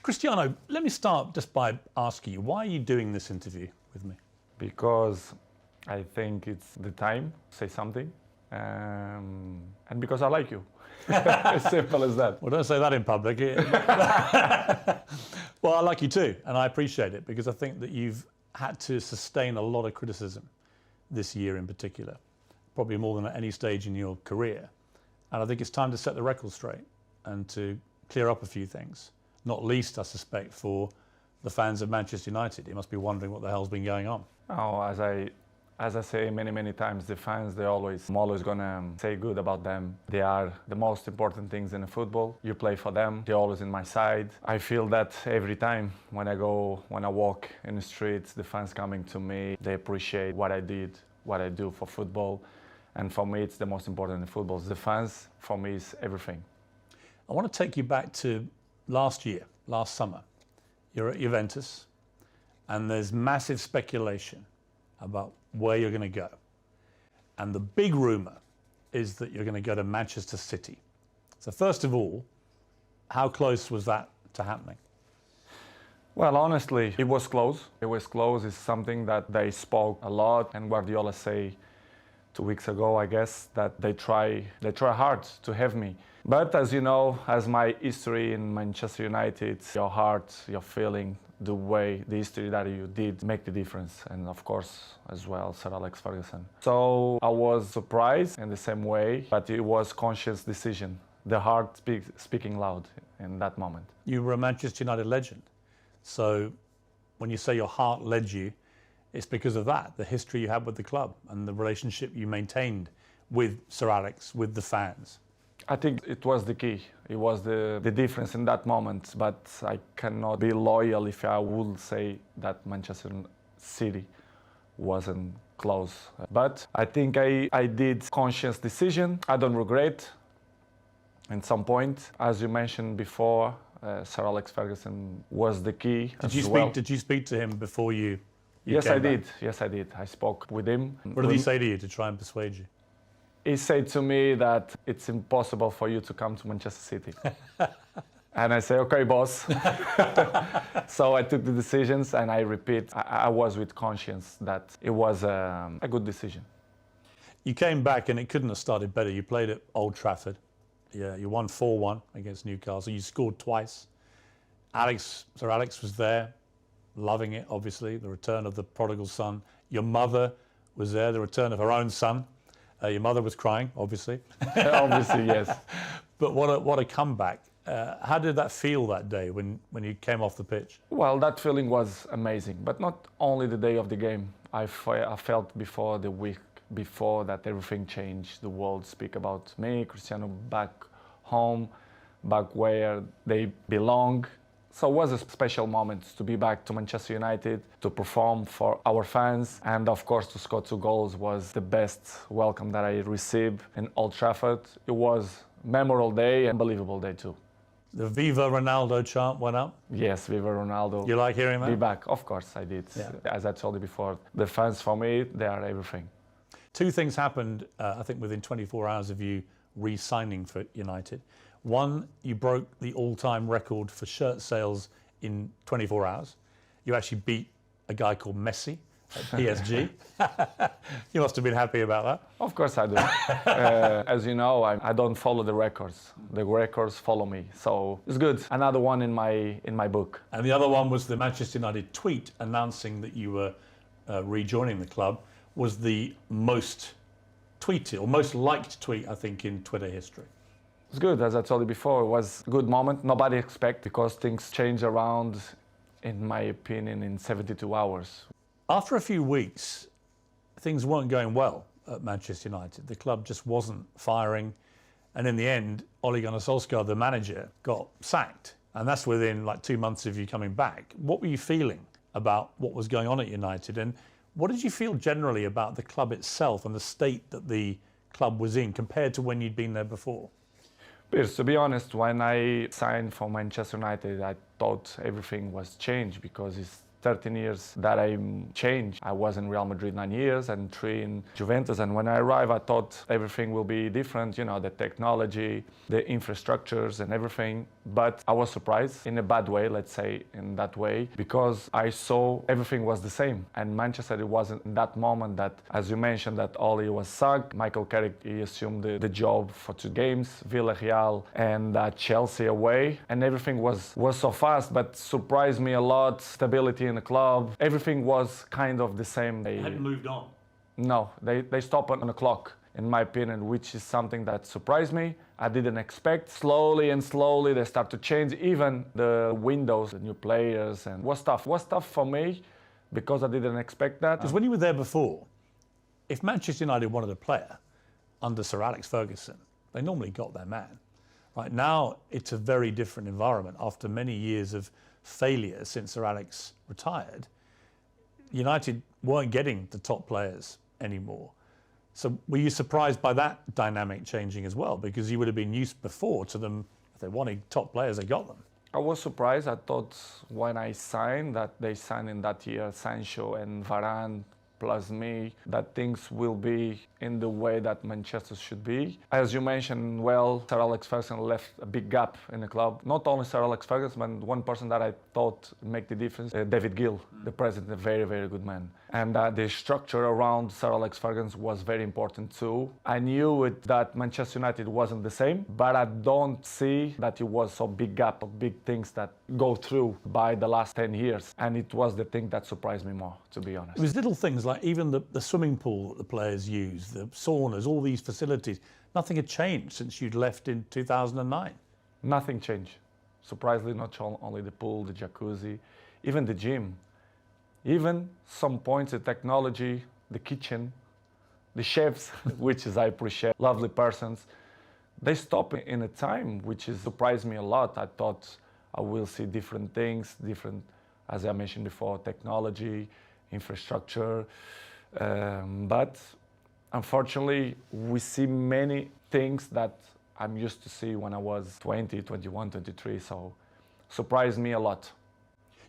Cristiano, let me start just by asking you, why are you doing this interview with me? Because I think it's the time to say something, and because I like you. As simple as that. Well, don't say that in public. Well, I like you too, and I appreciate it, because I think that you've had to sustain a lot of criticism this year in particular, probably more than at any stage in your career. And I think it's time to set the record straight and to clear up a few things, not least, I suspect, for the fans of Manchester United. You must be wondering what the hell's been going on. Oh, as I say many times, the fans, I'm always gonna say good about them. They are the most important things in football. You play for them, they're always in my side. I feel that every time when I walk in the streets, the fans coming to me, they appreciate what I did, what I do for football. And for me, it's the most important in football. The fans, for me, is everything. I want to take you back to last summer. You're at Juventus, and there's massive speculation about where you're going to go. And the big rumour is that you're going to go to Manchester City. So first of all, how close was that to happening? Well, honestly, it was close. It was close. It's something that they spoke a lot, and Guardiola say 2 weeks ago, I guess, that they try hard to have me. But as you know, as my history in Manchester United, your heart, your feeling, the history that you did make the difference. And of course, as well, Sir Alex Ferguson. So I was surprised in the same way, but it was conscious decision. The heart speaking loud in that moment. You were a Manchester United legend. So when you say your heart led you, it's because of that, the history you had with the club and the relationship you maintained with Sir Alex, with the fans. I think it was the key. It was the difference in that moment, but I cannot be loyal if I would say that Manchester City wasn't close. But I think I did conscious decision. I don't regret. At some point, as you mentioned before, Sir Alex Ferguson was the key. Did you speak to him before you Yes, I did. back? Yes, I did. I spoke with him. What did he say to you to try and persuade you? He said to me that it's impossible for you to come to Manchester City. And I say, okay, boss. So I took the decisions, and I repeat, I was with conscience that it was a good decision. You came back, and it couldn't have started better. You played at Old Trafford. Yeah, you won 4-1 against Newcastle. You scored twice. Sir Alex was there, loving it, obviously, the return of the prodigal son. Your mother was there, the return of her own son. Your mother was crying, obviously. Obviously, yes. But what a comeback. How did that feel that day when you came off the pitch? Well, that feeling was amazing, but not only the day of the game. I felt before the week before that everything changed. The world speak about me, Cristiano, back home, back where they belong. So it was a special moment to be back to Manchester United, to perform for our fans, and of course to score 2 goals was the best welcome that I received in Old Trafford. It was a memorable day, unbelievable day too. The Viva Ronaldo chant went up? Yes, Viva Ronaldo. You like hearing that? Be back, of course I did. Yeah. As I told you before, the fans for me, they are everything. 2 things happened, I think, within 24 hours of you re-signing for United. One, you broke the all-time record for shirt sales in 24 hours. You actually beat a guy called Messi at PSG. You must have been happy about that. Of course I do. As you know, I don't follow the records. The records follow me, so it's good. Another one in my book. And the other one was the Manchester United tweet announcing that you were rejoining the club was the most tweeted or most liked tweet, I think, in Twitter history. It's good, as I told you before, it was a good moment. Nobody expected, because things change around, in my opinion, in 72 hours. After a few weeks, things weren't going well at Manchester United. The club just wasn't firing. And in the end, Ole Gunnar Solskjær, the manager, got sacked. And that's within like 2 months of you coming back. What were you feeling about what was going on at United? And what did you feel generally about the club itself and the state that the club was in compared to when you'd been there before? Piers, to be honest, when I signed for Manchester United, I thought everything was changed, because it's 13 years that I changed. I was in Real Madrid 9 years and 3 in Juventus. And when I arrived, I thought everything will be different, you know, the technology, the infrastructures and everything. But I was surprised in a bad way, let's say in that way, because I saw everything was the same. And Manchester, it wasn't in that moment that, as you mentioned, that Ole was sacked. Michael Carrick, he assumed the job for 2 games, Villarreal and Chelsea away. And everything was so fast, but surprised me a lot. Stability in the club, everything was kind of the same. They hadn't moved on. No, they stopped on the clock, in my opinion, which is something that surprised me. I didn't expect. Slowly and slowly they start to change, even the windows, the new players, and was tough. Was tough for me because I didn't expect that. Because when you were there before, if Manchester United wanted a player under Sir Alex Ferguson, they normally got their man. Right now, it's a very different environment. After many years of failure since Sir Alex retired, United weren't getting the top players anymore. So were you surprised by that dynamic changing as well? Because you would have been used before to them, if they wanted top players, they got them. I was surprised. I thought when I signed, that they signed in that year Sancho and Varane plus me, that things will be in the way that Manchester should be. As you mentioned, well, Sir Alex Ferguson left a big gap in the club. Not only Sir Alex Ferguson, but one person that I thought make the difference, David Gill, the president, a very, very good man. And the structure around Sir Alex Ferguson was very important too. I knew that Manchester United wasn't the same, but I don't see that it was so big gap of big things that go through by the last 10 years. And it was the thing that surprised me more, to be honest. It was little things like even the swimming pool that the players use, the saunas, all these facilities. Nothing had changed since you'd left in 2009. Nothing changed. Surprisingly, not only the pool, the jacuzzi, even the gym. Even some points, the technology, the kitchen, the chefs, which is I appreciate, lovely persons. They stop in a time which is surprised me a lot. I thought I will see different things, different, as I mentioned before, technology, infrastructure. But unfortunately, we see many things that I'm used to see when I was 20, 21, 23. So surprised me a lot.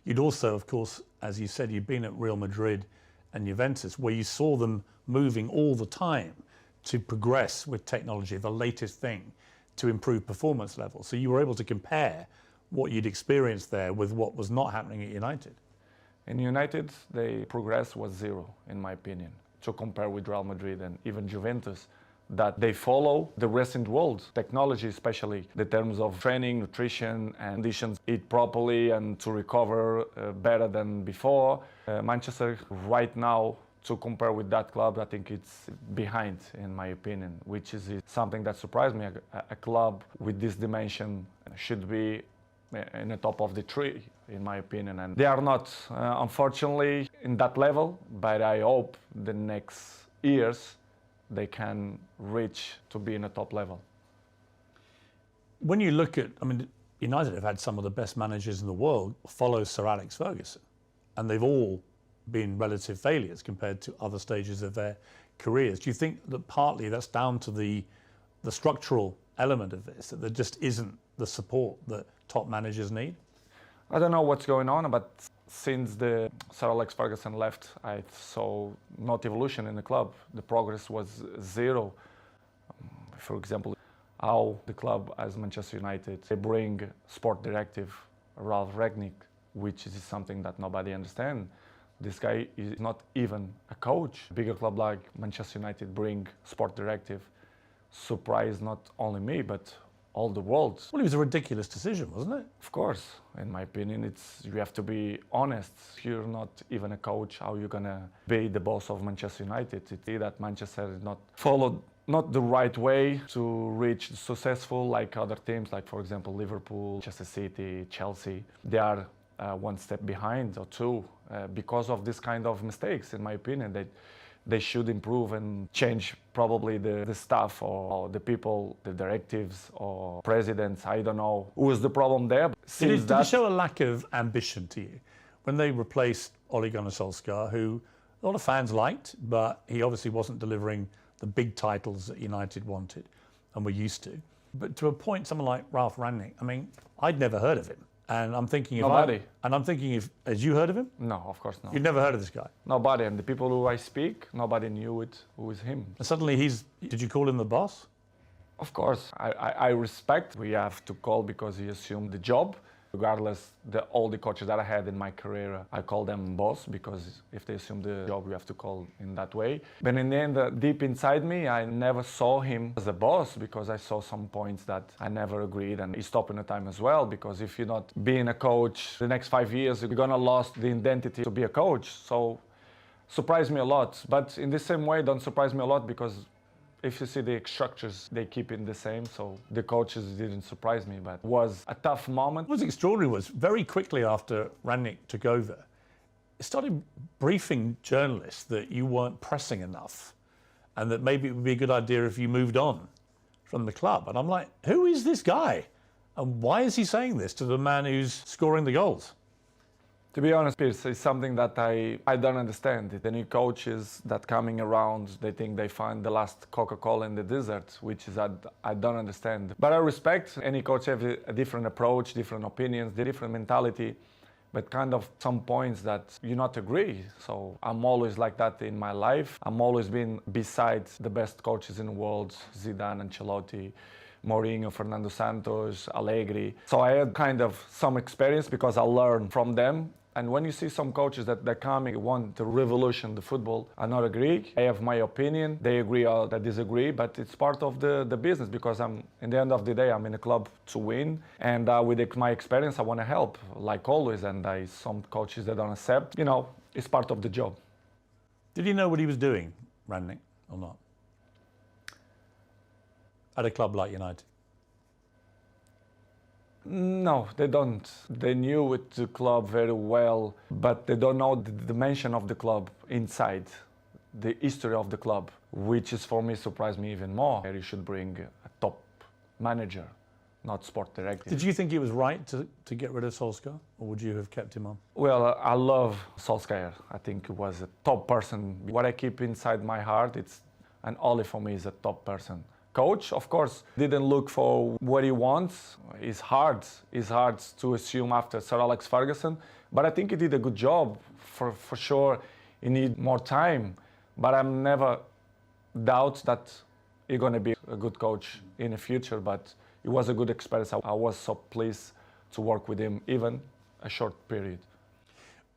You'd also, of course, as you said, you'd been at Real Madrid and Juventus, where you saw them moving all the time to progress with technology, the latest thing, to improve performance levels. So you were able to compare what you'd experienced there with what was not happening at United. In United, the progress was zero, in my opinion, to compare with Real Madrid and even Juventus, that they follow the recent world, technology especially, the terms of training, nutrition, and conditions, eat properly and to recover better than before. Manchester right now, to compare with that club, I think it's behind, in my opinion, which is something that surprised me. A club with this dimension should be in the top of the tree, in my opinion. And they are not, unfortunately, in that level, but I hope the next years they can reach to be in a top level. When you look at, I mean, United have had some of the best managers in the world follow Sir Alex Ferguson, and they've all been relative failures compared to other stages of their careers. Do you think that partly that's down to the structural element of this, that there just isn't the support that top managers need? I don't know what's going on, but since the Sir Alex Ferguson left, I saw not evolution in the club. The progress was zero. For example, how the club as Manchester United, they bring sport directive Ralph Rangnick, which is something that nobody understands. This guy is not even a coach. A bigger club like Manchester United bring sport directive. Surprised not only me, but all the world. Well, it was a ridiculous decision, wasn't it? Of course, in my opinion, you have to be honest. You're not even a coach. How are you gonna be the boss of Manchester United? It's that Manchester is not followed not the right way to reach successful like other teams, like for example Liverpool, Manchester City, Chelsea. They are one step behind or two because of this kind of mistakes. In my opinion, they should improve and change probably the staff or the people, the directives or presidents. I don't know who was the problem there. Did it show a lack of ambition to you when they replaced Ole Gunnar Solskjær, who a lot of fans liked, but he obviously wasn't delivering the big titles that United wanted and were used to. But to appoint someone like Ralph Rangnick, I mean, I'd never heard of him. And I'm thinking, Nobody. if had you heard of him? No, of course not. You'd never heard of this guy. Nobody. And the people who I speak, nobody knew it. Who is him? And suddenly did you call him the boss? Of course, I respect. We have to call because he assumed the job. Regardless, all the coaches that I had in my career, I call them boss because if they assume the job, we have to call in that way. But in the end, deep inside me, I never saw him as a boss because I saw some points that I never agreed, and he stopped in the time as well. Because if you're not being a coach the next 5 years, you're gonna lose the identity to be a coach. So, surprised me a lot. But in the same way, don't surprise me a lot because if you see the structures, they keep it the same. So the coaches didn't surprise me, but it was a tough moment. What was extraordinary was very quickly after Rangnick took over, he started briefing journalists that you weren't pressing enough and that maybe it would be a good idea if you moved on from the club. And I'm like, who is this guy? And why is he saying this to the man who's scoring the goals? To be honest, Piers, it's something that I don't understand. The new coaches that coming around, they think they find the last Coca-Cola in the desert, which is I don't understand. But I respect any coach have a different approach, different opinions, different mentality, but kind of some points that you not agree. So I'm always like that in my life. I'm always been beside the best coaches in the world, Zidane, Ancelotti, Mourinho, Fernando Santos, Allegri. So I had kind of some experience because I learned from them. And when you see some coaches that they're coming, want to revolution the football, I not agree. I have my opinion. They agree or they disagree, but it's part of the business because in the end of the day, I'm in a club to win. And with my experience, I want to help, like always. And some coaches that don't accept, it's part of the job. Did he know what he was doing, Rangnick, or not? At a club like United? No, they don't. They knew it, the club very well, but they don't know the dimension of the club inside, the history of the club, which is for me surprised me even more. You should bring a top manager, not sport director. Did you think it was right to get rid of Solskjær, or would you have kept him on? Well, I love Solskjær. I think he was a top person. What I keep inside my heart, and Ole for me is a top person. Coach, of course, didn't look for what he wants. It's hard to assume after Sir Alex Ferguson, but I think he did a good job. For sure, he need more time, but I'm never doubt that he's going to be a good coach in the future, but it was a good experience. I was so pleased to work with him, even a short period.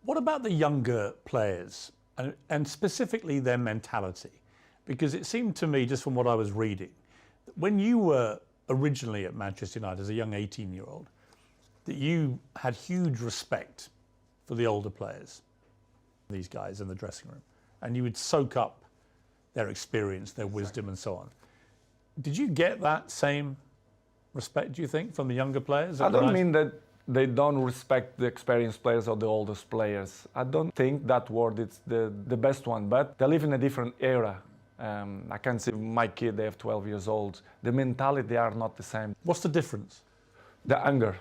What about the younger players, and specifically their mentality? Because it seemed to me, just from what I was reading, when you were originally at Manchester United as a young 18-year-old, that you had huge respect for the older players, these guys in the dressing room, and you would soak up their experience, their wisdom, and so on. Did you get that same respect, do you think, from the younger players? I don't mean that they don't respect the experienced players or the oldest players. I don't think that word is the best one, but they live in a different era. I can see my kid, they have 12 years old. The mentality, they are not the same. What's the difference? The anger.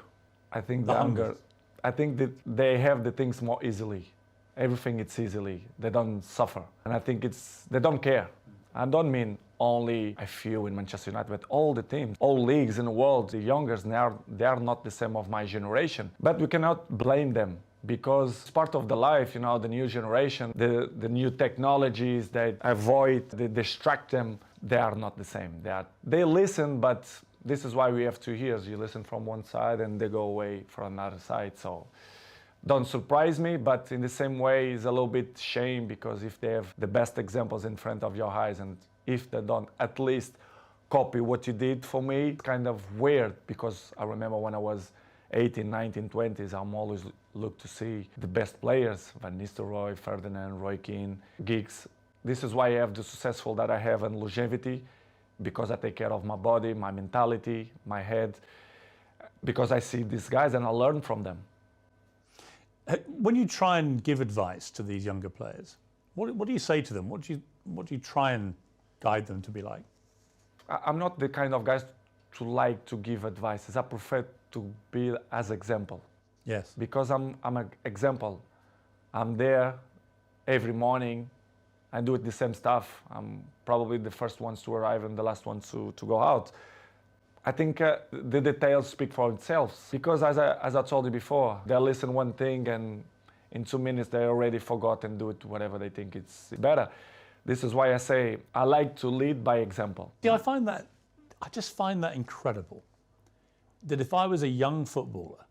I think the anger. I think that they have the things more easily. Everything it's easily. They don't suffer. And I think they don't care. I don't mean only a few in Manchester United, but all the teams, all leagues in the world, the youngers, they are not the same of my generation. But we cannot blame them. Because it's part of the life, the new generation, the new technologies, they avoid, they distract them, they are not the same. They listen, but this is why we have 2 years. You listen from one side and they go away from another side. So don't surprise me, but in the same way, it's a little bit shame because if they have the best examples in front of your eyes and if they don't at least copy what you did for me, it's kind of weird because I remember when I was 18, 19, 20s, I'm always look to see the best players, Van Nistelrooy, Ferdinand, Roy Keane, Giggs. This is why I have the successful that I have in longevity, because I take care of my body, my mentality, my head, because I see these guys and I learn from them. When you try and give advice to these younger players, what do you say to them? What do you try and guide them to be like? I'm not the kind of guys to like to give advice. I prefer to be as example. Yes. Because I'm an example. I'm there every morning. I do the same stuff. I'm probably the first ones to arrive and the last ones to go out. I think the details speak for themselves. Because as I told you before, they listen one thing and in 2 minutes they already forgot and do it whatever they think it's better. This is why I say I like to lead by example. Yeah, I just find that incredible. That if I was a young footballer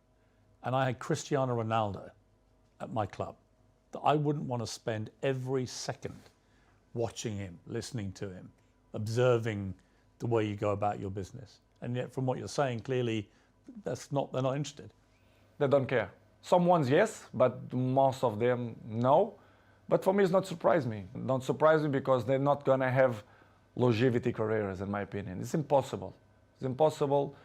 and I had Cristiano Ronaldo at my club, that I wouldn't want to spend every second watching him, listening to him, observing the way you go about your business. And yet, from what you're saying, clearly, they're not interested. They don't care. Some ones, yes, but most of them, no. But for me, it's not surprise me. Don't surprise me because they're not going to have longevity careers, in my opinion. It's impossible. It's impossible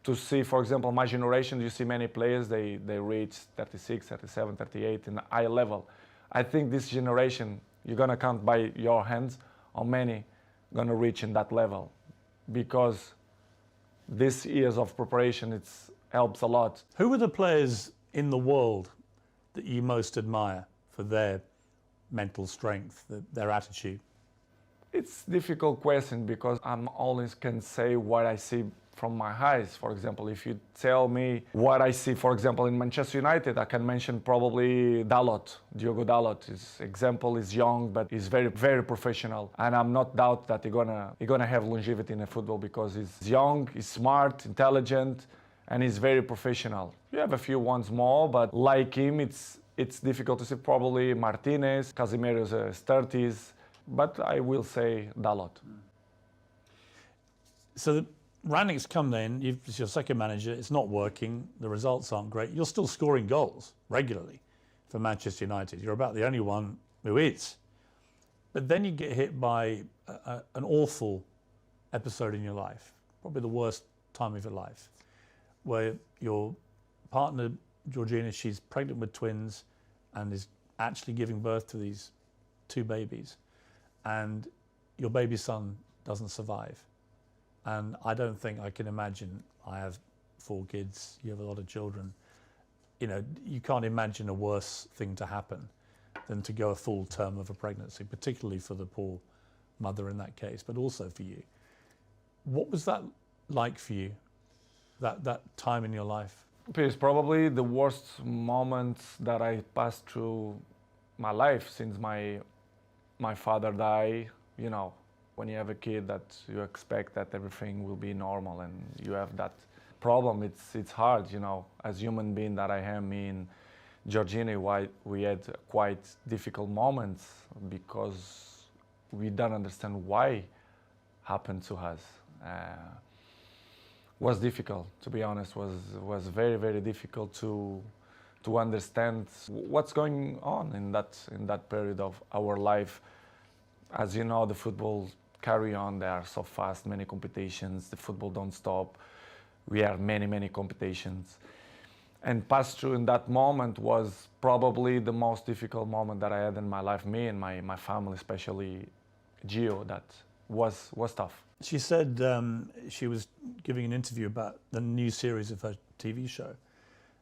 to see, for example, my generation, you see many players, they reach 36, 37, 38 in a high level. I think this generation, you're going to count by your hands how many going to reach in that level. Because these years of preparation, it helps a lot. Who are the players in the world that you most admire for their mental strength, their attitude? It's a difficult question because I'm always can say what I see from my eyes. For example, if you tell me what I see, for example, in Manchester United, I can mention probably Dalot, Diogo Dalot. His example is young, but he's very, very professional. And I'm not doubt that he's gonna have longevity in the football because he's young, he's smart, intelligent, and he's very professional. You have a few ones more, but like him, it's difficult to see. Probably Martinez, Casemiro's 30s, but I will say Dalot. So Rangnick's come then, it's your second manager, it's not working, the results aren't great. You're still scoring goals regularly for Manchester United. You're about the only one who is. But then you get hit by an awful episode in your life, probably the worst time of your life, where your partner, Georgina, she's pregnant with twins and is actually giving birth to these 2 babies. And your baby son doesn't survive. And I don't think I can imagine, I have 4 kids, you have a lot of children. You know, you can't imagine a worse thing to happen than to go a full term of a pregnancy, particularly for the poor mother in that case, but also for you. What was that like for you, that time in your life? It's probably the worst moment that I passed through my life since my father died. You know, when you have a kid that you expect that everything will be normal and you have that problem, it's hard, you know. As human being that I am, me and Georgina, we had quite difficult moments because we don't understand why happened to us. Was difficult, to be honest, was very, very difficult to understand what's going on in that period of our life. As you know, the football carry on, they are so fast, many competitions, the football don't stop. We have many competitions. And pass through in that moment was probably the most difficult moment that I had in my life, me and my family, especially Gio, that was tough. She said she was giving an interview about the new series of her TV show.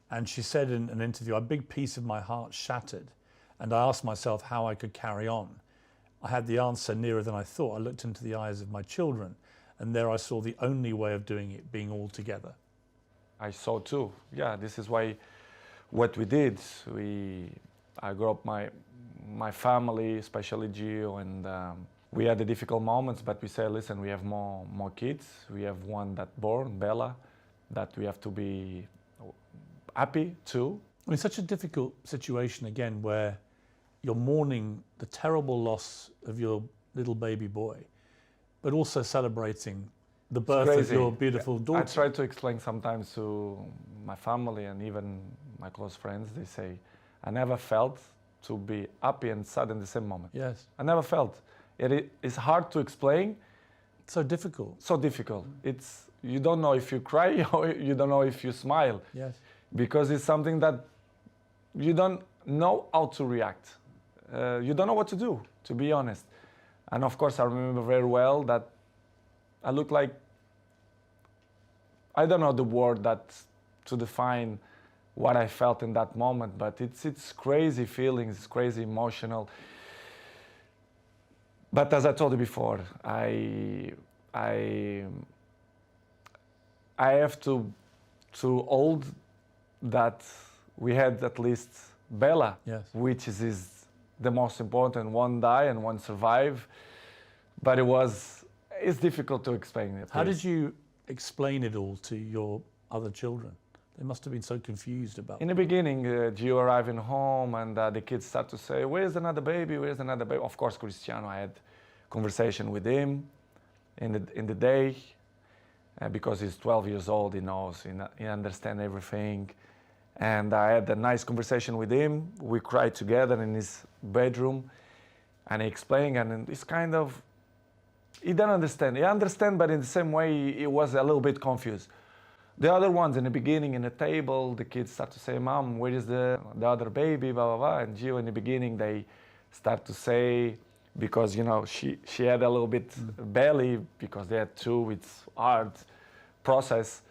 And she said in an interview, a big piece of my heart shattered. And I asked myself how I could carry on. I had the answer nearer than I thought. I looked into the eyes of my children, and there I saw the only way of doing it, being all together. I saw too. Yeah, this is why what we did. I grew up my family, especially Gio, and we had the difficult moments, but we said, listen, we have more kids. We have one that born, Bella, that we have to be happy too. I mean, such a difficult situation again, where you're mourning the terrible loss of your little baby boy, but also celebrating the birth of your beautiful daughter. I try to explain sometimes to my family and even my close friends. They say, I never felt to be happy and sad in the same moment. Yes. I never felt. It's hard to explain. So difficult. So difficult. You don't know if you cry or you don't know if you smile. Yes. Because it's something that you don't know how to react. You don't know what to do, to be honest. And of course, I remember very well that I looked like, I don't know the word to define what I felt in that moment, but it's crazy feelings, it's crazy emotional. But as I told you before, I have to hold that we had at least Bella, Yes. which is the most important. One die and one survive, but it's difficult to explain it. How did you explain it all to your other children? They must have been so confused about In the beginning, Gio arriving home and the kids start to say, "Where's another baby? Where's another baby?" Of course, Cristiano, I had conversation with him in the day because he's 12 years old. He knows, he understands everything. And I had a nice conversation with him. We cried together in his bedroom, and he explained, and it's kind of, he didn't understand. He understand, but in the same way, he was a little bit confused. The other ones in the beginning, in the table, the kids start to say, "Mom, where is the other baby, blah, blah, blah." And Gio, in the beginning, they start to say, because, you know, she had a little bit belly, because they had two, it's hard process.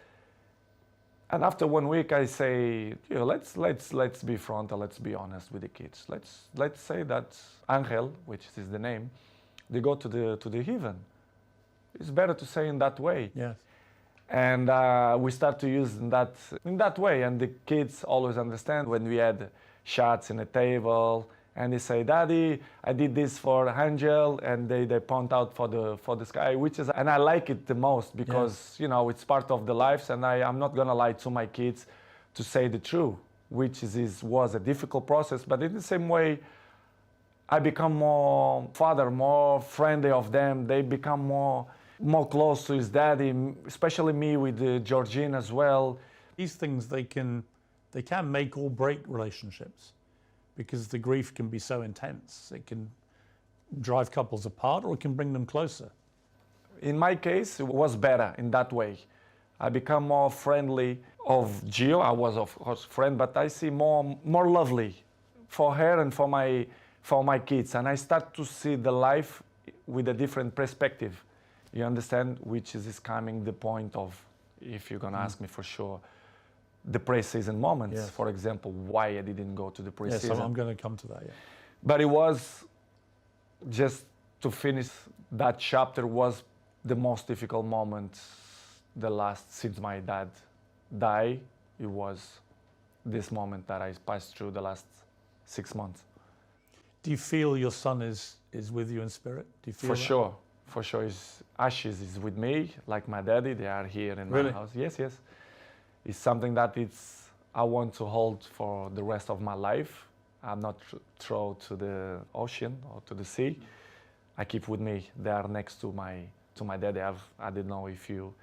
And after 1 week, I say, you know, let's be frontal, let's be honest with the kids. Let's say that Angel, which is the name, they go to the heaven. It's better to say in that way. Yes. And we start to use in that way, and the kids always understand when we had shots in the table, and they say, "Daddy, I did this for Angel," and they point out for the sky, and I like it the most because you know, it's part of the lives, and I'm not gonna lie to my kids to say the truth, which was a difficult process, but in the same way, I become more father, more friendly of them. They become more close to his daddy, especially me with Georgina as well. These things, they can make or break relationships because the grief can be so intense. It can drive couples apart or it can bring them closer. In my case, it was better in that way. I become more friendly of Gio. I was of course friend, but I see more lovely for her and for my kids. And I start to see the life with a different perspective. You understand? Which is coming the point of, if you're gonna ask me for sure, the preseason moments. Yes. For example, why I didn't go to the preseason. Yes, I'm going to come to that. Yeah. But it was just to finish that chapter was the most difficult moment. Since my dad died, it was this moment that I passed through the last 6 months. Do you feel your son is with you in spirit? Do you feel For that? sure. For sure, his ashes is with me, like my daddy. They are here in Really? my house. Yes. It's something that I want to hold for the rest of my life. I'm not thrown to the ocean or to the sea. I keep with me. They are next to my daddy. I don't know if you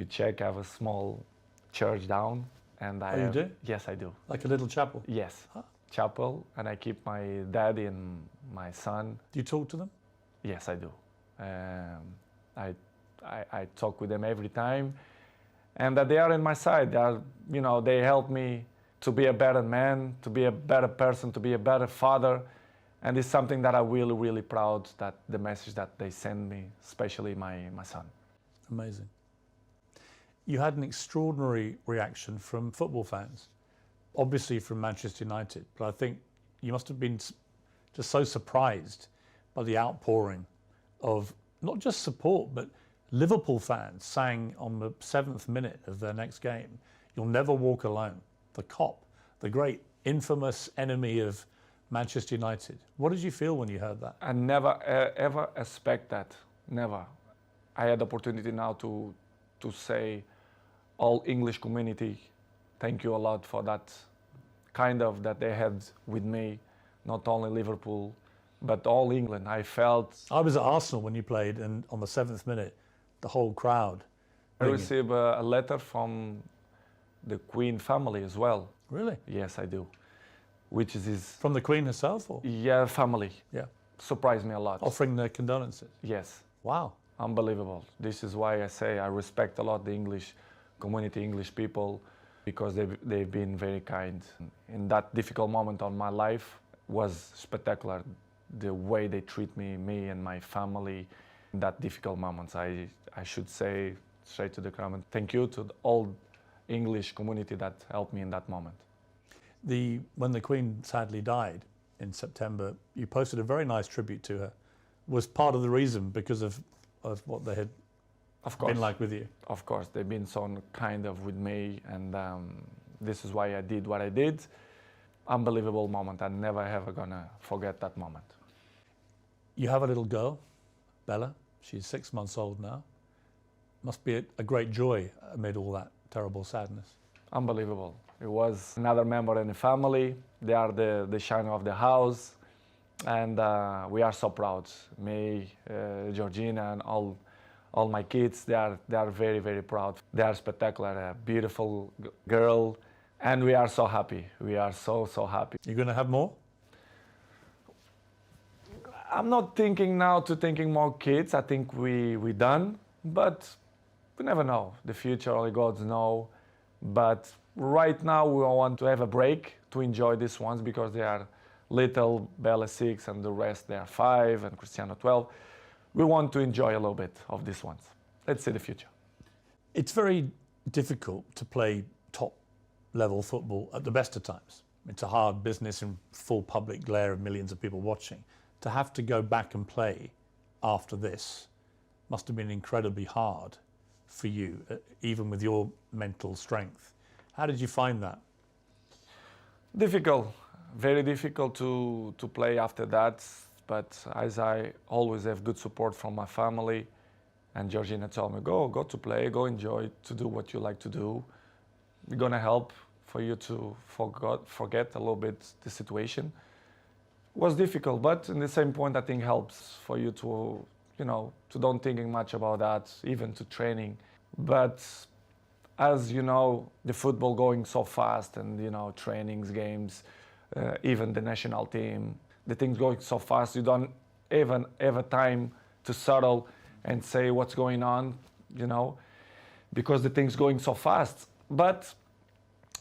check. I have a small church down, and you do? Yes, I do. Like a little chapel? Yes, Huh. chapel, and I keep my daddy and my son. Do you talk to them? Yes, I do. I talk with them every time, and that they are in my side. They help me to be a better man, to be a better person, to be a better father, and it's something that I'm really, really proud that the message that they send me, especially my son. Amazing. You had an extraordinary reaction from football fans, obviously from Manchester United, but I think you must have been just so surprised by the outpouring of not just support, but Liverpool fans sang on the 7th minute of their next game, "You'll never walk alone." The Kop, the great infamous enemy of Manchester United. What did you feel when you heard that? I never ever expect that. Never. I had the opportunity now to say, all English community, thank you a lot for that kind of that they had with me, not only Liverpool, but all England. I was at Arsenal when you played, and on the 7th minute, the whole crowd. I received a letter from the Queen family as well. Really? Yes, I do. Which is From the Queen herself? Or? Yeah, family. Yeah. Surprised me a lot. Offering their condolences? Yes. Wow. Unbelievable. This is why I say I respect a lot the English community, English people, because they've been very kind. In that difficult moment of my life was spectacular. The way they treat me and my family in that difficult moments. I should say straight to the comment, thank you to the all English community that helped me in that moment. When the Queen sadly died in September, you posted a very nice tribute to her. Was part of the reason because of what they had Of course. been like with you? Of course, they've been so kind of with me, and this is why I did what I did. Unbelievable moment. I'm never ever gonna forget that moment. You have a little girl, Bella. She's 6 months old now. Must be a great joy amid all that terrible sadness. Unbelievable. It was another member in the family. They are the shine of the house, and we are so proud. Me, Georgina, and all my kids. They are very, very proud. They are spectacular. A beautiful girl, and we are so happy. We are so happy. You're going to have more? I'm not thinking now to thinking more kids. I think we done, but we never know. The future, only God knows. But right now we want to have a break to enjoy these ones because they are little, Bella 6, and the rest they are 5, and Cristiano 12. We want to enjoy a little bit of these ones. Let's see the future. It's very difficult to play top level football at the best of times. It's a hard business in full public glare of millions of people watching. To have to go back and play after this must have been incredibly hard for you, even with your mental strength. How did you find that? Difficult, very difficult to play after that. But as I always have good support from my family, and Georgina told me, go to play, go enjoy, to do what you like to do. We're gonna help for you to forget a little bit the situation. It was difficult, but in the same point, I think helps for you to, to don't thinking much about that, even to training. But as you know, the football going so fast, and trainings, games, even the national team, the things going so fast, you don't even have a time to settle and say what's going on, because the things going so fast. But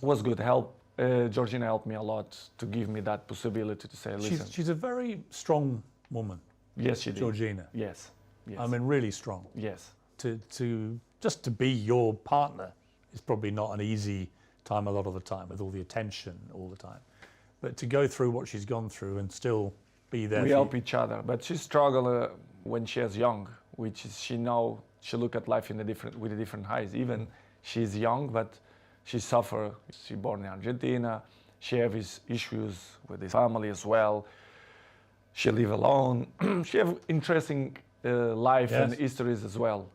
it was good help. Georgina helped me a lot to give me that possibility to say, listen. She's a very strong woman. Yes, she did. Georgina. Yes. I mean, really strong. Yes. Just to be your partner is probably not an easy time a lot of the time, with all the attention all the time. But to go through what she's gone through and still be there. We help each other. But she struggled when she was young, which is she look at life with a different eyes. Even she's young, but she suffer. She born in Argentina. She has issues with his family as well. She live alone. She have interesting life and histories as well.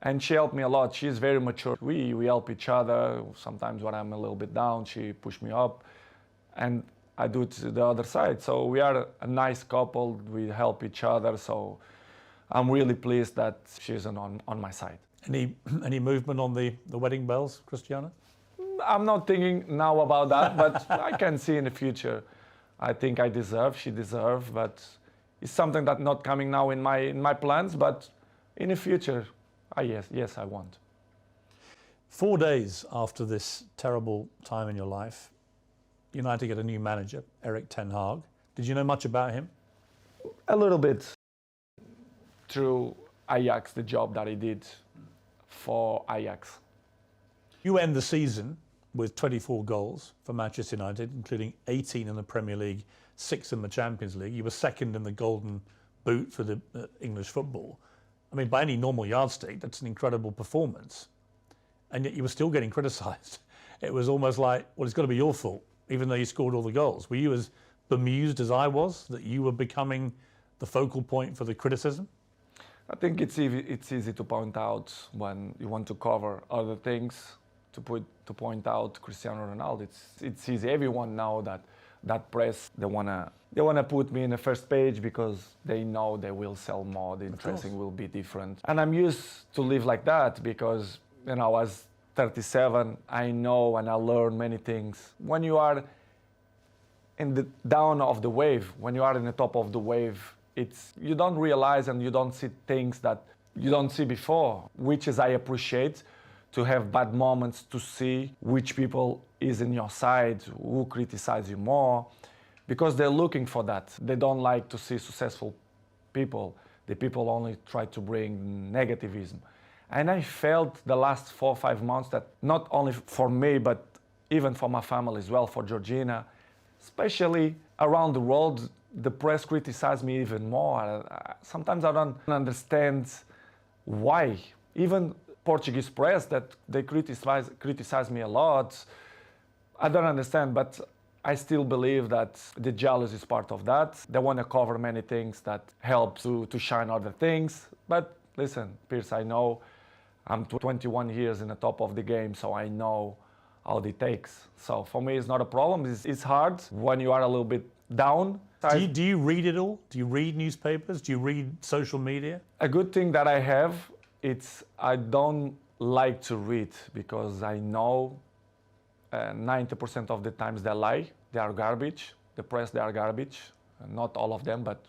And she helped me a lot. She's very mature. We help each other. Sometimes when I'm a little bit down, she push me up, and I do it to the other side. So we are a nice couple. We help each other. So I'm really pleased that she's on my side. Any movement on the wedding bells, Cristiano? I'm not thinking now about that, but I can see in the future. I think she deserves, but it's something that's not coming now in my plans, but in the future, yes, I want. 4 days after this terrible time in your life, United get a new manager, Eric Ten Hag. Did you know much about him? A little bit. Through Ajax, the job that he did for Ajax. You end the season with 24 goals for Manchester United, including 18 in the Premier League, 6 in the Champions League. You were second in the Golden Boot for the English football. I mean, by any normal yardstick, that's an incredible performance. And yet you were still getting criticised. It was almost like, well, it's got to be your fault, even though you scored all the goals. Were you as bemused as I was that you were becoming the focal point for the criticism? I think it's easy to point out when you want to cover other things, to point out Cristiano Ronaldo. It's easy. Everyone know that press, they wanna put me in the first page because they know they will sell more, the interesting will be different. And I'm used to live like that because, as 37, I know and I learn many things. When you are in the down of the wave, when you are in the top of the wave, you don't realize and you don't see things that you don't see before, which is I appreciate, to have bad moments, to see which people is in your side, who criticize you more, because they're looking for that. They don't like to see successful people. The people only try to bring negativism. And I felt the last 4 or 5 months that not only for me, but even for my family as well, for Georgina, especially around the world, the press criticized me even more. Sometimes I don't understand why? Even Portuguese press that they criticize me a lot. I don't understand, but I still believe that the jealousy is part of that. They want to cover many things that help to shine other things. But listen, Piers, I know I'm 21 years in the top of the game, so I know how it takes. So for me, it's not a problem. It's hard when you are a little bit down. Do you read it all? Do you read newspapers? Do you read social media? A good thing that I have, it's I don't like to read because I know 90% of the times they lie. They are garbage. The press, they are garbage. Not all of them, but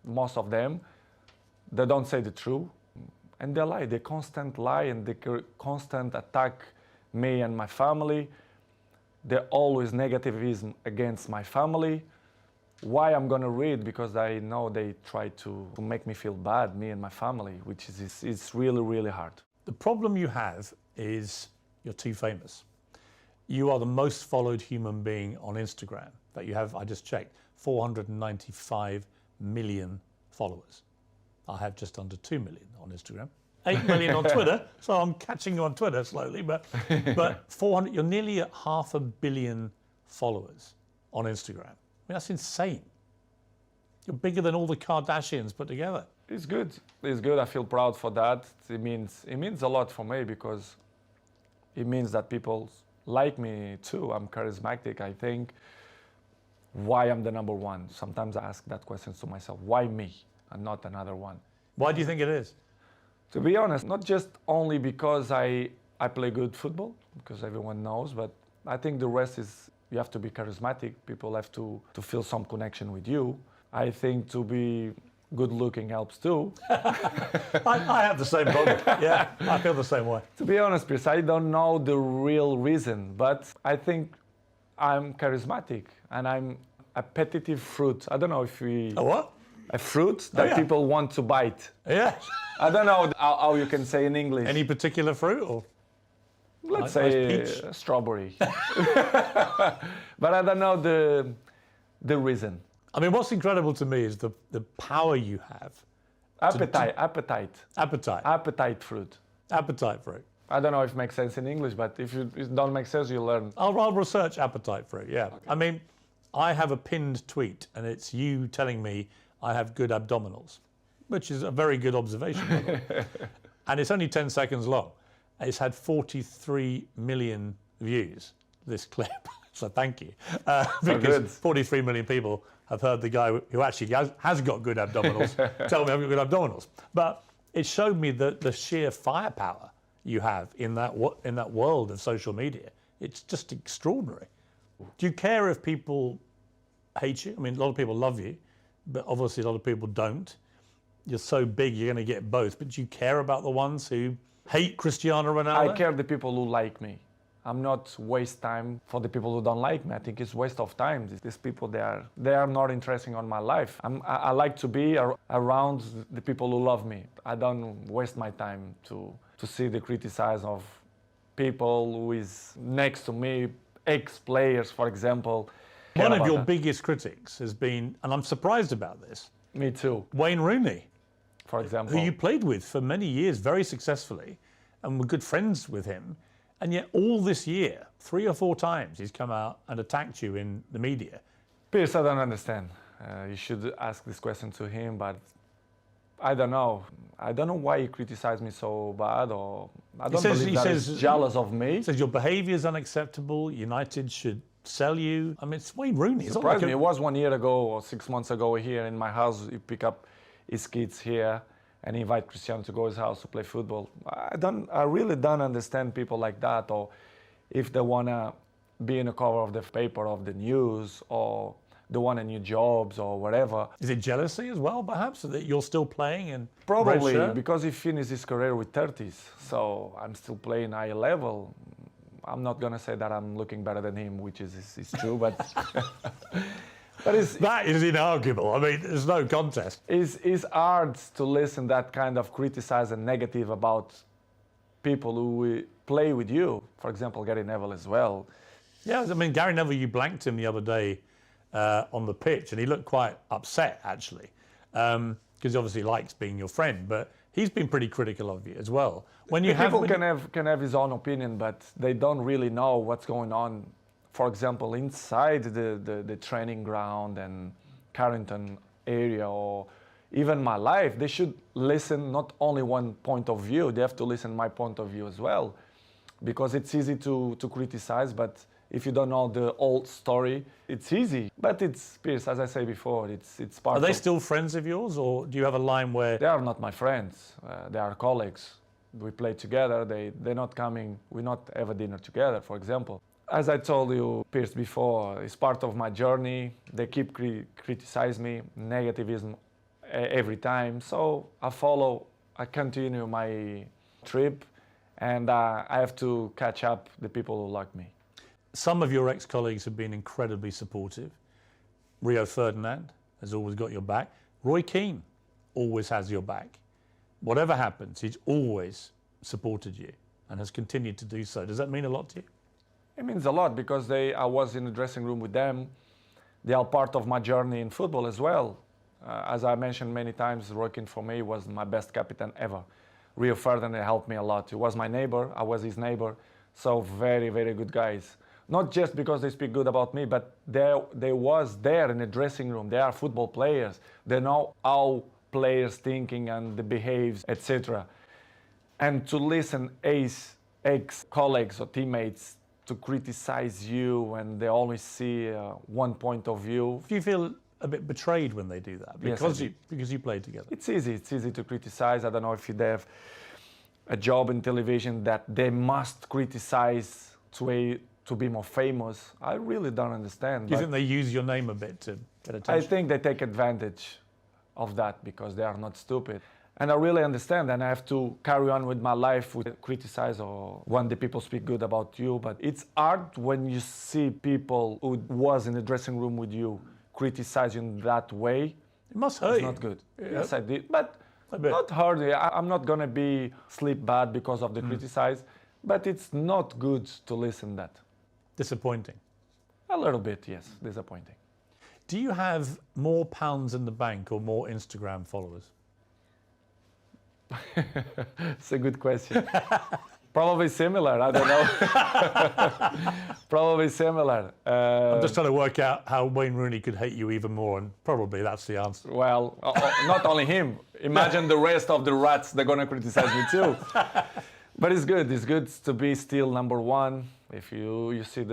most of them. They don't say the truth. And they lie. They constant lie and they constant attack me and my family. They're always negativism against my family. Why I'm gonna read? Because I know they try to make me feel bad, me and my family, which is it's really, really hard. The problem you have is you're too famous. You are the most followed human being on Instagram that you have. I just checked, 495 million followers. I have just under 2 million on Instagram. 8 million on Twitter, so I'm catching you on Twitter slowly, but 400, you're nearly at 500 million followers on Instagram. I mean, that's insane. You're bigger than all the Kardashians put together. It's good. It's good. I feel proud for that. It means a lot for me because it means that people like me too. I'm charismatic, I think. Why I'm the number one? Sometimes I ask that question to myself. Why me and not another one? Why do you think it is? To be honest, not just only because I play good football, because everyone knows, but I think the rest is you have to be charismatic. People have to feel some connection with you. I think to be good looking helps too. I have the same problem. Yeah, I feel the same way. To be honest, Piers, I don't know the real reason, but I think I'm charismatic and I'm a appetitive fruit. I don't know if we... A what? A fruit that people want to bite. Yeah. I don't know how you can say in English. Any particular fruit or? Let's say strawberry. But I don't know the reason. I mean, what's incredible to me is the power you have. Appetite fruit. Appetite fruit. I don't know if it makes sense in English, but if it don't make sense, you learn. I'll research appetite fruit, yeah. Okay. I mean, I have a pinned tweet, and it's you telling me I have good abdominals, which is a very good observation, by the way. And it's only 10 seconds long. It's had 43 million views, this clip. So thank you. Because 43 million people have heard the guy who actually has got good abdominals tell me I've got good abdominals. But it showed me the sheer firepower you have in that world of social media. It's just extraordinary. Do you care if people hate you? I mean, a lot of people love you, but obviously a lot of people don't. You're so big, you're going to get both. But do you care about the ones who hate Cristiano Ronaldo? I care the people who like me. I'm not waste time for the people who don't like me. I think it's waste of time. These people, they are not interesting on my life. I like to be around the people who love me. I don't waste my time to see the criticize of people who is next to me, ex-players, for example. One of your biggest critics has been, and I'm surprised about this. Me too. Wayne Rooney, for example. Who you played with for many years very successfully and were good friends with him. And yet all this year, 3 or 4 times, he's come out and attacked you in the media. Piers, I don't understand. You should ask this question to him, but I don't know. I don't know why he criticized me so bad, or I don't believe that he's jealous of me. He says your behaviour is unacceptable. United should sell you. I mean, it's Wayne Rooney. It surprised me. It was 1 year ago or 6 months ago here in my house. He pick up his kids here and invite Cristiano to go to his house to play football. I really don't understand people like that, or if they wanna be in the cover of the paper of the news, or they want a new jobs or whatever. Is it jealousy as well, perhaps, that you're still playing? And probably because he finished his career with 30s, so I'm still playing high level. I'm not gonna say that I'm looking better than him, which is true, but. But that is inarguable. I mean, there's no contest. It's hard to listen that kind of criticize and negative about people who play with you. For example, Garry Neville as well. Yeah, I mean, Garry Neville, you blanked him the other day on the pitch, and he looked quite upset, actually, because he obviously likes being your friend. But He's been pretty critical of you as well. When you have, People can have his own opinion, but they don't really know what's going on. For example, inside the training ground and Carrington area, or even my life, they should listen not only one point of view, they have to listen my point of view as well. Because it's easy to criticize, but if you don't know the old story, it's easy. But it's, Piers, as I say before, it's part of... Are they still friends of yours, or do you have a line where... They are not my friends, they are colleagues. We play together, they're not coming, we not have a dinner together, for example. As I told you, Piers, before, it's part of my journey. They keep criticize me, negativism every time. So I continue my trip, and I have to catch up the people who like me. Some of your ex-colleagues have been incredibly supportive. Rio Ferdinand has always got your back. Roy Keane always has your back. Whatever happens, he's always supported you and has continued to do so. Does that mean a lot to you? It means a lot because I was in the dressing room with them. They are part of my journey in football as well. As I mentioned many times, Roy Keane for me was my best captain ever. Rio Ferdinand helped me a lot. He was my neighbor, I was his neighbor. So very, very good guys. Not just because they speak good about me, but they was there in the dressing room. They are football players. They know how players thinking and the behaves, etc. And to listen ex-colleagues or teammates to criticize you, and they always see one point of view. Do you feel a bit betrayed when they do that? Because you played together. It's easy to criticize. I don't know if you have a job in television that they must criticize to be more famous. I really don't understand. Do you think they use your name a bit to get attention? I think they take advantage of that because they are not stupid. And I really understand, and I have to carry on with my life with criticize or when the people speak good about you. But it's hard when you see people who was in the dressing room with you criticize you in that way. It must hurt you. It's not good. Yeah. Yes, I did, but not hurt. I'm not gonna be sleep bad because of the criticize, but it's not good to listen that. Disappointing. A little bit, yes, disappointing. Do you have more pounds in the bank or more Instagram followers? It's a good question. Probably similar, I don't know. Probably similar. I'm just trying to work out how Wayne Rooney could hate you even more, and probably that's the answer. Well, not only him. Imagine the rest of the rats, they're going to criticize me too. But it's good to be still number one. If you see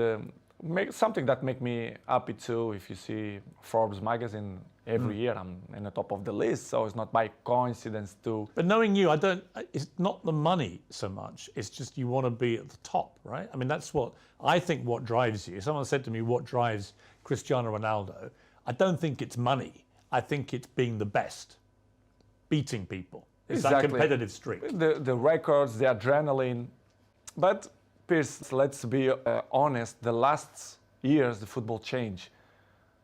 something that make me happy too, if you see Forbes magazine every year, I'm in the top of the list, so it's not by coincidence too. But knowing you, it's not the money so much, it's just you want to be at the top, right? I mean, that's what drives you. Someone said to me, what drives Cristiano Ronaldo? I don't think it's money. I think it's being the best, beating people. It's that competitive streak. The records, the adrenaline. But Piers, let's be honest, the last years the football changed.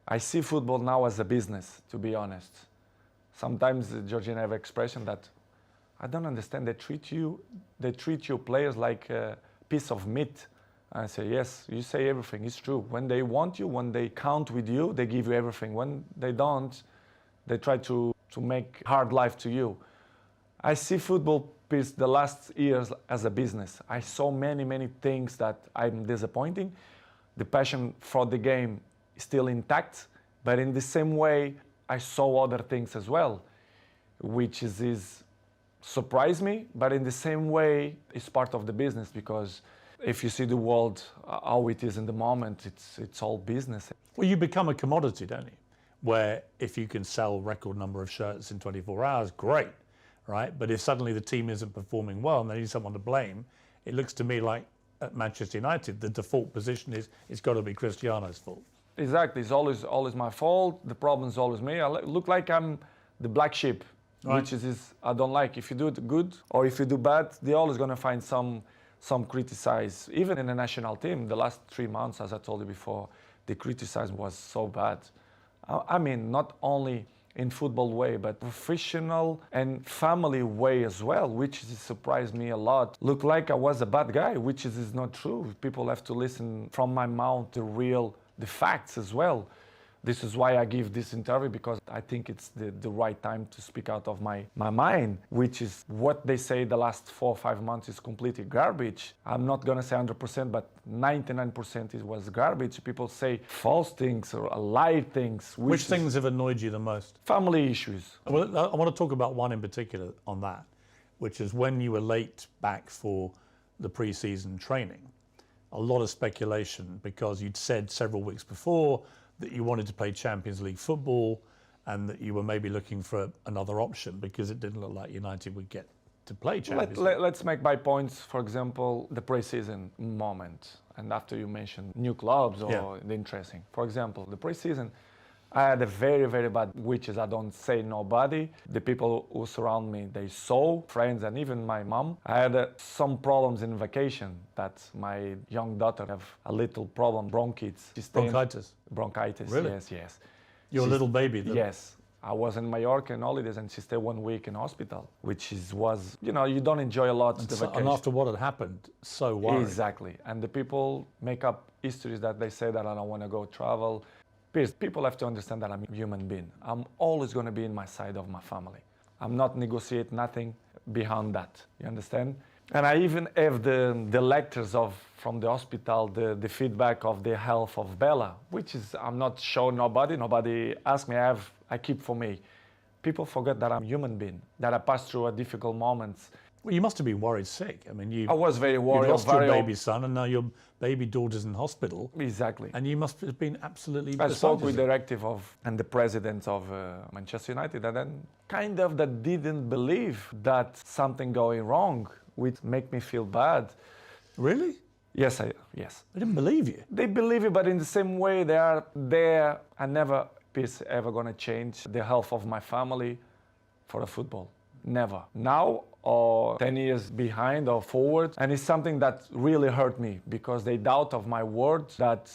I see football now as a business, to be honest. Sometimes Georgina have an expression that I don't understand. They treat you players like a piece of meat. I say, yes, you say everything, it's true. When they want you, when they count with you, they give you everything. When they don't, they try to make hard life to you. I see football, Piers, the last years as a business. I saw many things that I'm disappointing. The passion for the game is still intact, but in the same way, I saw other things as well, which is surprised me, but in the same way, it's part of the business because if you see the world, how it is in the moment, it's all business. Well, you become a commodity, don't you? Where if you can sell record number of shirts in 24 hours, great. Right? But if suddenly the team isn't performing well and they need someone to blame, it looks to me like at Manchester United, the default position is it's got to be Cristiano's fault. Exactly. It's always my fault. The problem is always me. I look like I'm the black sheep, right. Which is I don't like. If you do it good or if you do bad, they're always going to find some criticize. Even in the national team, the last 3 months, as I told you before, the criticism was so bad. I mean, not only in football way, but professional and family way as well, which surprised me a lot. Looked like I was a bad guy, which is not true. People have to listen from my mouth the facts as well. This is why I give this interview, because I think it's the right time to speak out of my mind, which is what they say the last 4 or 5 months is completely garbage. I'm not going to say 100%, but 99% it was garbage. People say false things or lie things. Which things have annoyed you the most? Family issues. Well, I want to talk about one in particular on that, which is when you were late back for the pre-season training. A lot of speculation because you'd said several weeks before that you wanted to play Champions League football and that you were maybe looking for another option because it didn't look like United would get to play Champions League. Let's make my points, for example, the pre-season moment. And after you mentioned new clubs or the interesting. For example, the pre-season, I had a very, very bad, which is I don't say nobody. The people who surround me, they saw, friends and even my mom. I had some problems in vacation that my young daughter have a little problem, bronchitis. Bronchitis? Bronchitis, Really? yes. Your little baby? Yes. I was in Mallorca in holidays and she stayed 1 week in hospital, which was, you don't enjoy a lot the vacation. And after what had happened, so worried. Exactly. And the people make up histories that they say that I don't want to go travel. Piers, people have to understand that I'm a human being. I'm always going to be in my side of my family. I'm not negotiate nothing beyond that. You understand? And I even have the lectures from the hospital, the feedback of the health of Bella, which is I'm not showing nobody. Nobody asked me. I keep for me. People forget that I'm a human being, that I pass through a difficult moments. Well, you must have been worried sick. I mean, I was very worried. You lost your baby son, and now your baby daughter's in hospital. Exactly. And you must have been absolutely. I spoke with the directive and the president of Manchester United, and then kind of that didn't believe that something going wrong, which make me feel bad. Really? Yes. They didn't believe you. They believe it, but in the same way, they are there. And never is ever going to change the health of my family for a football. Never. Now or 10 years behind or forward. And it's something that really hurt me because they doubt of my words that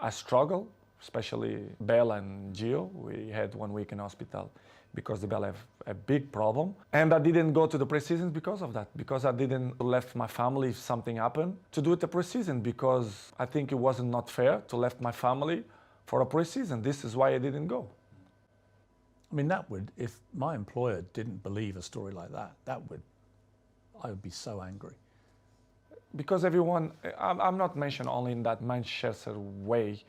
I struggle, especially Bella and Gio. We had 1 week in hospital because the Bella have a big problem. And I didn't go to the preseason because of that, because I didn't left my family if something happened to do it the preseason, because I think it wasn't not fair to left my family for a preseason. This is why I didn't go. I mean, if my employer didn't believe a story like that, I would be so angry. Because everyone, I'm not mentioned only in that Manchester way,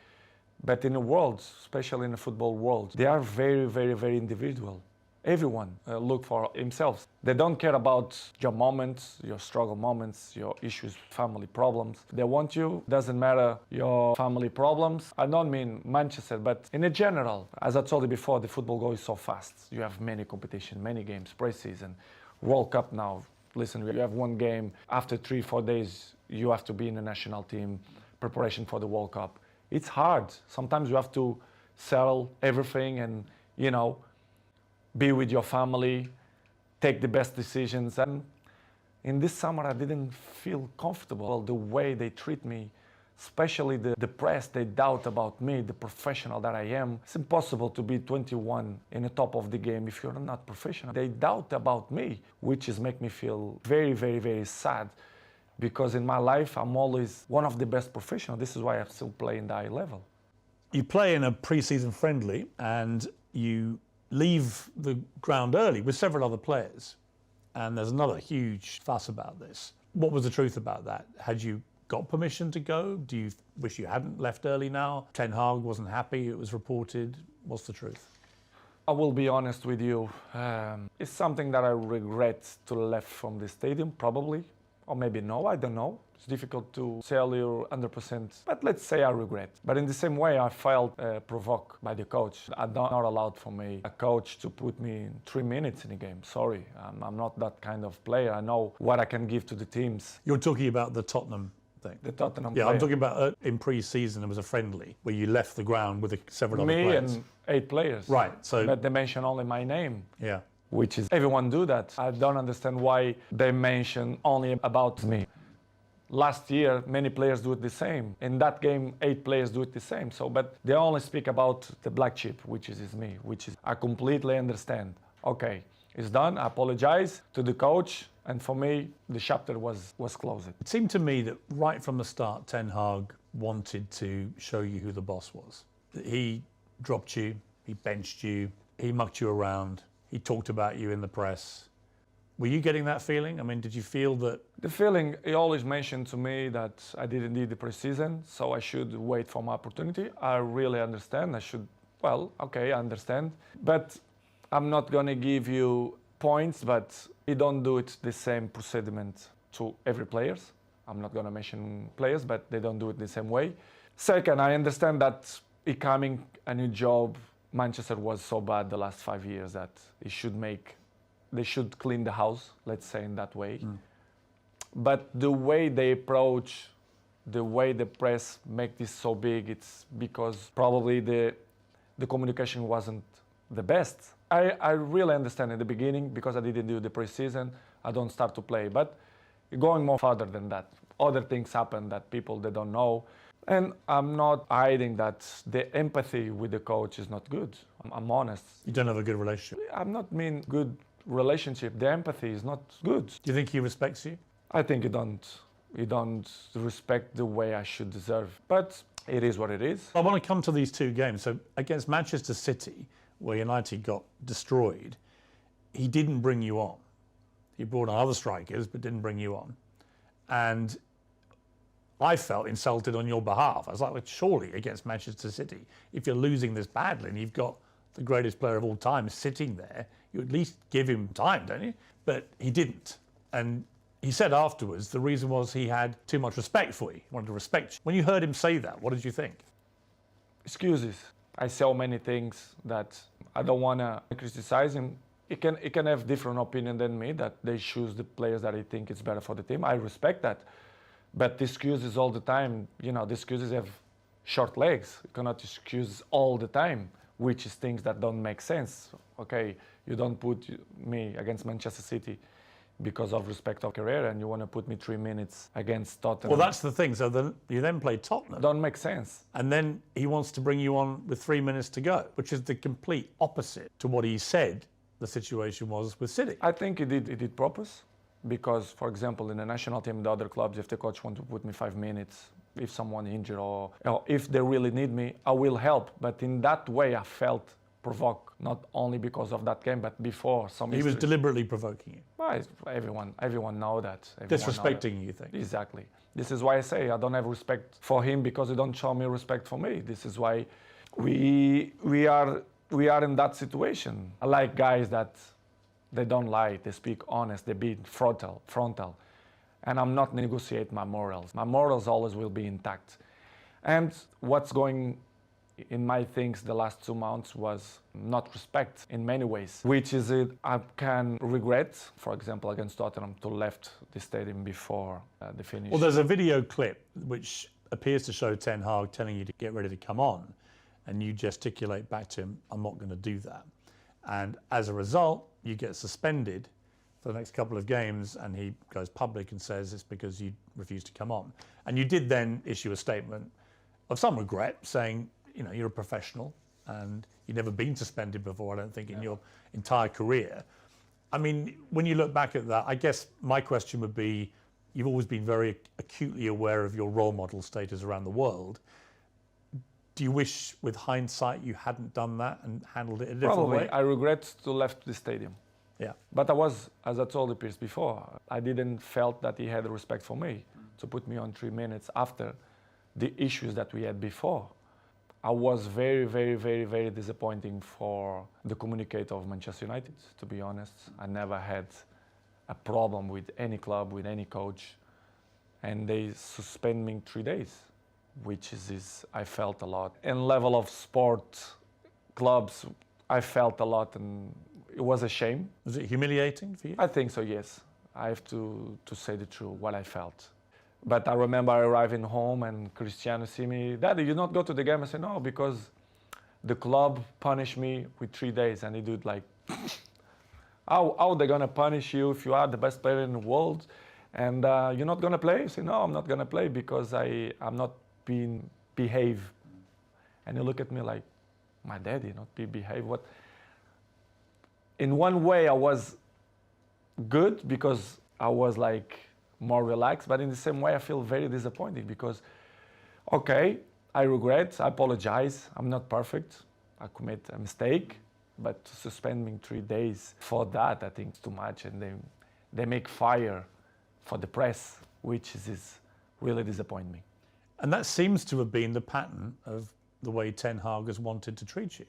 but in the world, especially in the football world, they are very, very, very individual. Everyone look for himself. They don't care about your moments, your struggle moments, your issues, family problems. They want you, doesn't matter your family problems. I don't mean Manchester, but in a general, as I told you before, the football goes so fast. You have many competition, many games, pre-season, World Cup now. Listen, you have one game, after 3-4 days, you have to be in the national team, preparation for the World Cup. It's hard. Sometimes you have to sell everything and, be with your family, take the best decisions. And in this summer, I didn't feel comfortable the way they treat me, especially the press. They doubt about me, the professional that I am. It's impossible to be 21 in the top of the game if you're not professional. They doubt about me, which is make me feel very, very, very sad, because in my life, I'm always one of the best professionals. This is why I still play in the high level. You play in a pre-season friendly and you leave the ground early with several other players. And there's another huge fuss about this. What was the truth about that? Had you got permission to go? Do you wish you hadn't left early now? Ten Hag wasn't happy, it was reported. What's the truth? I will be honest with you. It's something that I regret to left from the stadium, probably. Or maybe no, I don't know. It's difficult to tell you 100%, but let's say I regret. But in the same way, I felt provoked by the coach. I'm not allowed for me, a coach, to put me in 3 minutes in a game. Sorry, I'm not that kind of player. I know what I can give to the teams. You're talking about the Tottenham thing? The Tottenham player. I'm talking about in pre-season, there was a friendly where you left the ground with several other players. Me and 8 players. Right. So, but they mention only my name. Yeah. Which is, everyone do that. I don't understand why they mention only about me. Last year, many players do it the same. In that game, 8 players do it the same. But they only speak about the black sheep, which is me, I completely understand. Okay, it's done. I apologize to the coach. And for me, the chapter was closed. It seemed to me that right from the start, Ten Hag wanted to show you who the boss was. He dropped you, he benched you, he mucked you around, he talked about you in the press. Were you getting that feeling? I mean, did you feel that? The feeling, he always mentioned to me that I didn't need the preseason, so I should wait for my opportunity. I really understand. Well, okay, I understand. But I'm not going to give you points, but he don't do it the same procediment to every players. I'm not going to mention players, but they don't do it the same way. Second, I understand that he coming a new job, Manchester was so bad the last 5 years that they should clean the house, let's say in that way. But the way they approach, the way the press make this so big, it's because probably the communication wasn't the best. I really understand in the beginning, because I didn't do the preseason, I don't start to play. But going more further than that, other things happen that people, they don't know. And I'm not hiding that the empathy with the coach is not good. I'm honest. You don't have a good relationship? I'm not mean good relationship. The empathy is not good. Do you think he respects you? I think he don't respect the way I should deserve. But it is what it is. I want to come to these two games. So against Manchester City, where United got destroyed, he didn't bring you on. He brought on other strikers, but didn't bring you on. And I felt insulted on your behalf. I was like, well, surely against Manchester City, if you're losing this badly and you've got the greatest player of all time sitting there, you at least give him time, don't you? But he didn't. And he said afterwards the reason was he had too much respect for you. He wanted to respect you. When you heard him say that, what did you think? Excuses. I say many things that I don't want to criticize him. He can have different opinion than me, that they choose the players that he think is better for the team. I respect that. But the excuses all the time, the excuses have short legs. You cannot excuse all the time, which is things that don't make sense. Okay, you don't put me against Manchester City because of respect of career, and you want to put me 3 minutes against Tottenham. Well, that's the thing. So you then play Tottenham. Don't make sense. And then he wants to bring you on with 3 minutes to go, which is the complete opposite to what he said the situation was with City. I think he did purpose, because, for example, in the national team, the other clubs, if the coach wants to put me 5 minutes, if someone injured or if they really need me, I will help. But in that way, I felt provoked, not only because of that game, but before some. He was deliberately provoking you. Well, everyone know that. Disrespecting you, you think? Exactly. This is why I say I don't have respect for him, because he don't show me respect for me. This is why we are in that situation. I like guys that they don't lie, they speak honest, they be frontal. And I'm not negotiate my morals. My morals always will be intact. And what's going in my things the last 2 months was not respect in many ways, which is it I can regret, for example, against Tottenham, to left the stadium before the finish. Well, there's a video clip which appears to show Ten Hag telling you to get ready to come on, and you gesticulate back to him, I'm not going to do that. And as a result, you get suspended for the next couple of games, and he goes public and says it's because you refused to come on. And you did then issue a statement of some regret, saying, you're a professional and you've never been suspended before, I don't think, in your entire career. I mean, when you look back at that, I guess my question would be, you've always been very acutely aware of your role model status around the world. Do you wish, with hindsight, you hadn't done that and handled it a different Probably. way? I regret to left the stadium. Yeah. But I was, as I told the Piers before, I didn't felt that he had respect for me to put me on 3 minutes after the issues that we had before. I was very, very, very, very disappointing for the communicator of Manchester United, to be honest. I never had a problem with any club, with any coach. And they suspend me 3 days, which is I felt a lot. And level of sport clubs, I felt a lot, and it was a shame. Was it humiliating for you? I think so, yes. I have to say the truth, what I felt. But I remember arriving home and Cristiano see me, Daddy, you not go to the game? I said, no, because the club punished me with 3 days. And he did like, how are they going to punish you if you are the best player in the world? And you're not going to play? I said, no, I'm not going to play because I'm not being behave. And he looked at me like, my daddy, not behave? What? In one way, I was good because I was like more relaxed, but in the same way, I feel very disappointed because, okay, I regret, I apologize, I'm not perfect. I commit a mistake, but to suspend me 3 days for that, I think it's too much. And they make fire for the press, which is really disappoint me. And that seems to have been the pattern of the way Ten Hag has wanted to treat you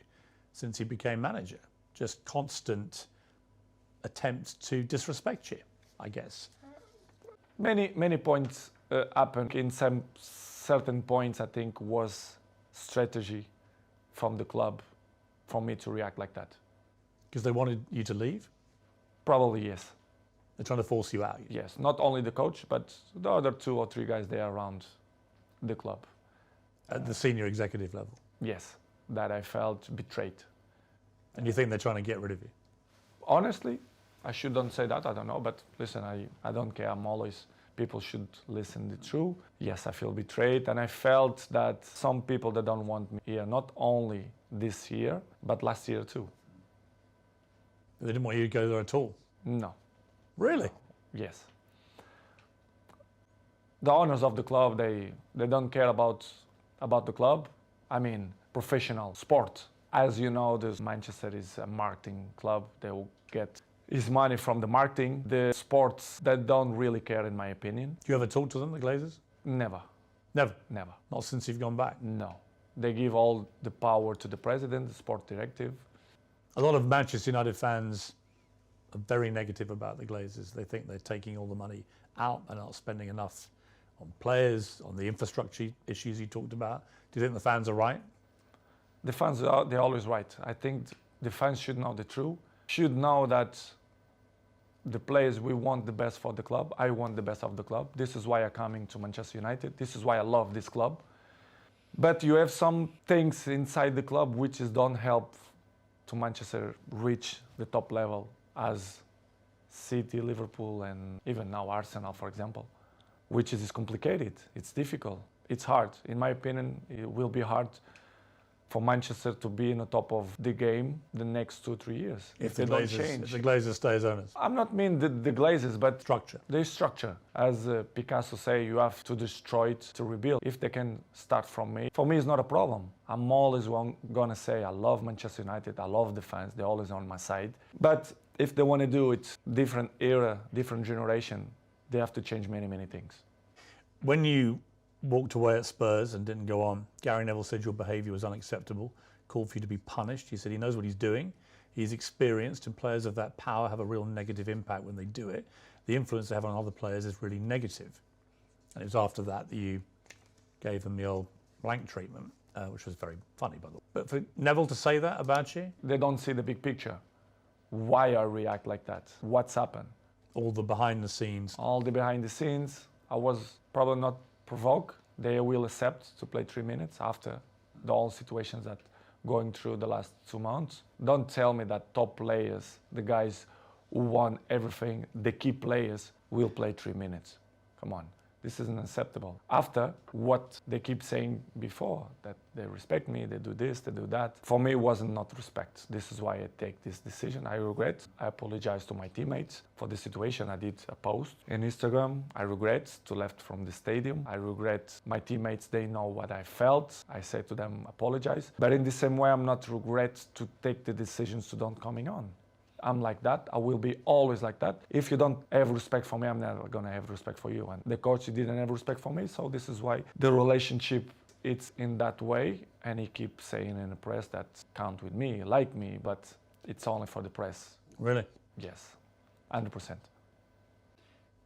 since he became manager. Just constant attempts to disrespect you, I guess. Many points happened. In some certain points, I think, was strategy from the club for me to react like that. Because they wanted you to leave? Probably yes. They're trying to force you out? Yes, not only the coach, but the other 2 or 3 guys there around the club. At the senior executive level? Yes, that I felt betrayed. And you think they're trying to get rid of you? Honestly, I shouldn't say that, I don't know, but listen, I don't care, I'm always, people should listen the truth. Yes, I feel betrayed, and I felt that some people that don't want me here, not only this year, but last year too. They didn't want you to go there at all? No. Really? Yes. The owners of the club, they don't care about the club. I mean, professional sport. As you know, Manchester is a marketing club. They will get his money from the marketing. The sports, they don't really care, in my opinion. Do you ever talk to them, the Glazers? Never. Never? Never. Not since you've gone back? No. They give all the power to the president, the sport directive. A lot of Manchester United fans are very negative about the Glazers. They think they're taking all the money out and not spending enough on players, on the infrastructure issues you talked about. Do you think the fans are right? The fans, they're always right. I think the fans should know the truth, should know that the players, we want the best for the club. I want the best of the club. This is why I'm coming to Manchester United. This is why I love this club. But you have some things inside the club which don't help to Manchester reach the top level as City, Liverpool, and even now Arsenal, for example, which is complicated. It's difficult. It's hard. In my opinion, it will be hard for Manchester to be in the top of the game the next 2-3 years if they don't change. If the Glazers stay as owners. I'm not mean the Glazers, but Structure. the structure. As Picasso say, you have to destroy it to rebuild. If they can start from me, for me it's not a problem. I'm always gonna say I love Manchester United, I love the fans, they're always on my side. But if they want to do it different era, different generation, they have to change many things. When you walked away at Spurs and didn't go on, Garry Neville said your behaviour was unacceptable, called for you to be punished. He said he knows what he's doing. He's experienced, and players of that power have a real negative impact when they do it. The influence they have on other players is really negative. And it was after that that you gave them the old blank treatment, which was very funny, by the way. But for Neville to say that about you? They don't see the big picture. Why I react like that? What's happened? All the behind the scenes. All the behind the scenes. I was probably not provoked. They will accept to play 3 minutes after the all situations that going through the last 2 months. Don't tell me that top players, the guys who won everything, the key players, will play 3 minutes. Come on. This isn't acceptable. After what they keep saying before, that they respect me, they do this, they do that. For me, it wasn't not respect. This is why I take this decision. I regret. I apologize to my teammates for the situation. I did a post in Instagram. I regret to left from the stadium. I regret my teammates, they know what I felt. I say to them, apologize. But in the same way, I'm not regret to take the decisions to don't coming on. I'm like that. I will be always like that. If you don't have respect for me, I'm never going to have respect for you. And the coach didn't have respect for me, so this is why the relationship, it's in that way. And he keeps saying in the press that count with me, like me, but it's only for the press. Really? Yes, 100%.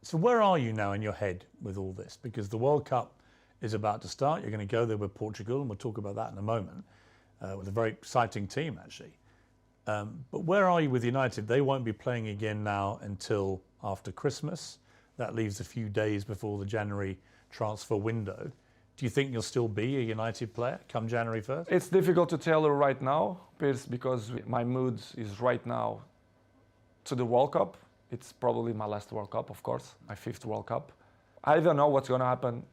So where are you now in your head with all this? Because the World Cup is about to start. You're going to go there with Portugal, and we'll talk about that in a moment, with a very exciting team, actually. But where are you with United? They won't be playing again now until after Christmas. That leaves a few days before the January transfer window. Do you think you'll still be a United player come January 1st? It's difficult to tell right now, Piers, because my mood is right now to the World Cup. It's probably my last World Cup, of course, my 5th World Cup. I don't know what's going to happen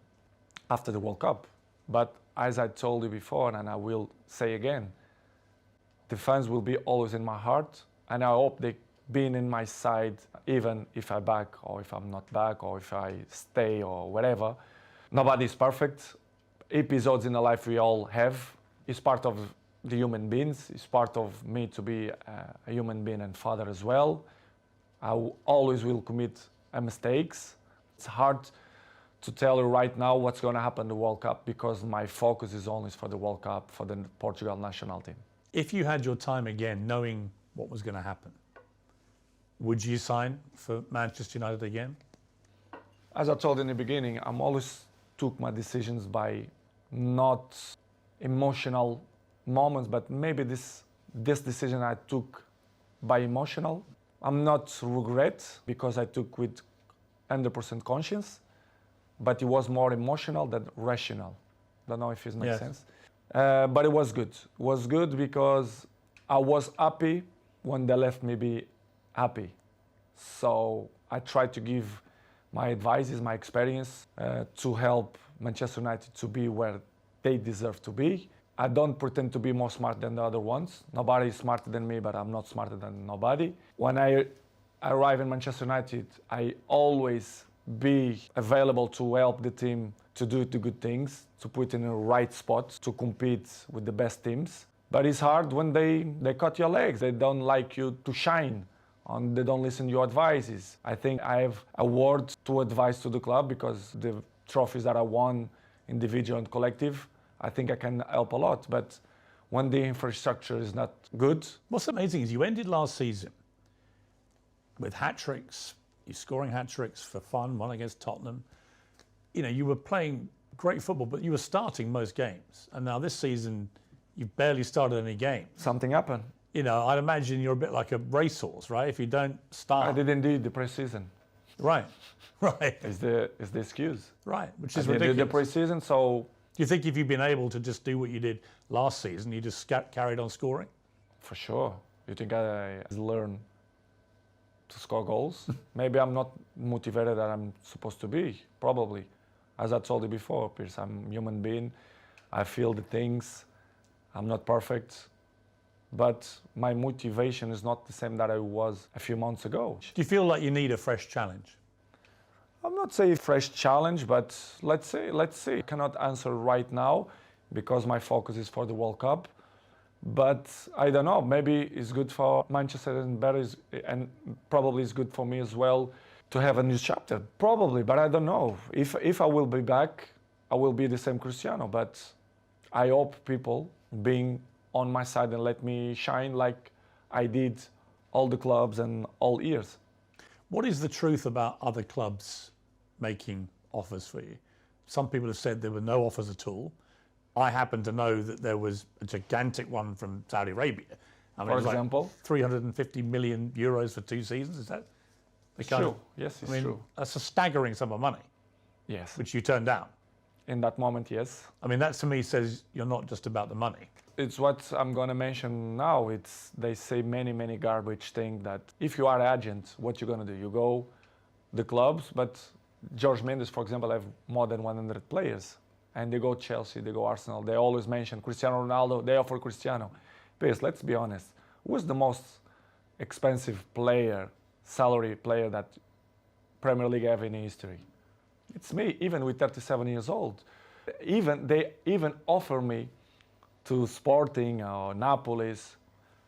after the World Cup. But as I told you before, and I will say again, the fans will be always in my heart, and I hope they being in my side, even if I'm back or if I'm not back or if I stay or whatever. Nobody's perfect. Episodes in the life we all have is part of the human beings. It's part of me to be a human being and father as well. Always will commit mistakes. It's hard to tell you right now what's going to happen in the World Cup because my focus is always for the World Cup, for the Portugal national team. If you had your time again, knowing what was going to happen, would you sign for Manchester United again? As I told in the beginning, I'm always took my decisions by not emotional moments, but maybe this decision I took by emotional. I'm not regret because I took with 100% conscience, but it was more emotional than rational. Don't know if it makes sense. But it was good. It was good because I was happy when they left me be happy. So I tried to give my advices, my experience to help Manchester United to be where they deserve to be. I don't pretend to be more smart than the other ones. Nobody is smarter than me, but I'm not smarter than nobody. When I arrive in Manchester United, I always be available to help the team to do the good things, to put in the right spot, to compete with the best teams. But it's hard when they cut your legs. They don't like you to shine, and they don't listen to your advices. I think I have a word to advise to the club because the trophies that I won, individual and collective, I think I can help a lot. But when the infrastructure is not good. What's amazing is you ended last season with hat-tricks. You're scoring hat-tricks for fun, one against Tottenham. You know, you were playing great football, but you were starting most games. And now this season, you've barely started any games. Something happened. You know, I'd imagine you're a bit like a racehorse, right? If you don't start. I didn't do the preseason. Right, right. Is the excuse. Right, which is I ridiculous. did the preseason, so. Do you think if you'd been able to just do what you did last season, you just carried on scoring? For sure. You think I learned to score goals? Maybe I'm not motivated that I'm supposed to be, probably. As I told you before, Piers, I'm a human being. I feel the things. I'm not perfect. But my motivation is not the same that I was a few months ago. Do you feel like you need a fresh challenge? I'm not saying fresh challenge, but let's see. I cannot answer right now because my focus is for the World Cup. But I don't know, maybe it's good for Manchester and probably it's good for me as well to have a new chapter. Probably, but I don't know. If I will be back, I will be the same Cristiano. But I hope people being on my side and let me shine like I did all the clubs and all years. What is the truth about other clubs making offers for you? Some people have said there were no offers at all. I happen to know that there was a gigantic one from Saudi Arabia. I mean, for example? like 350 million euros for 2 seasons, is that? It's true, yes, it's true. That's a staggering sum of money. Yes. Which you turned down. In that moment, yes. I mean, that to me says you're not just about the money. It's what I'm going to mention now. They say many garbage things that if you are an agent, what you're going to do? You go the clubs, but Jorge Mendes, for example, have more than 100 players. And they go Chelsea, they go Arsenal. They always mention Cristiano Ronaldo. They offer Cristiano. Please, let's be honest. Who's the most expensive player, salary player that Premier League have in history? It's me, even with 37 years old. They even offer me to Sporting or Napolis.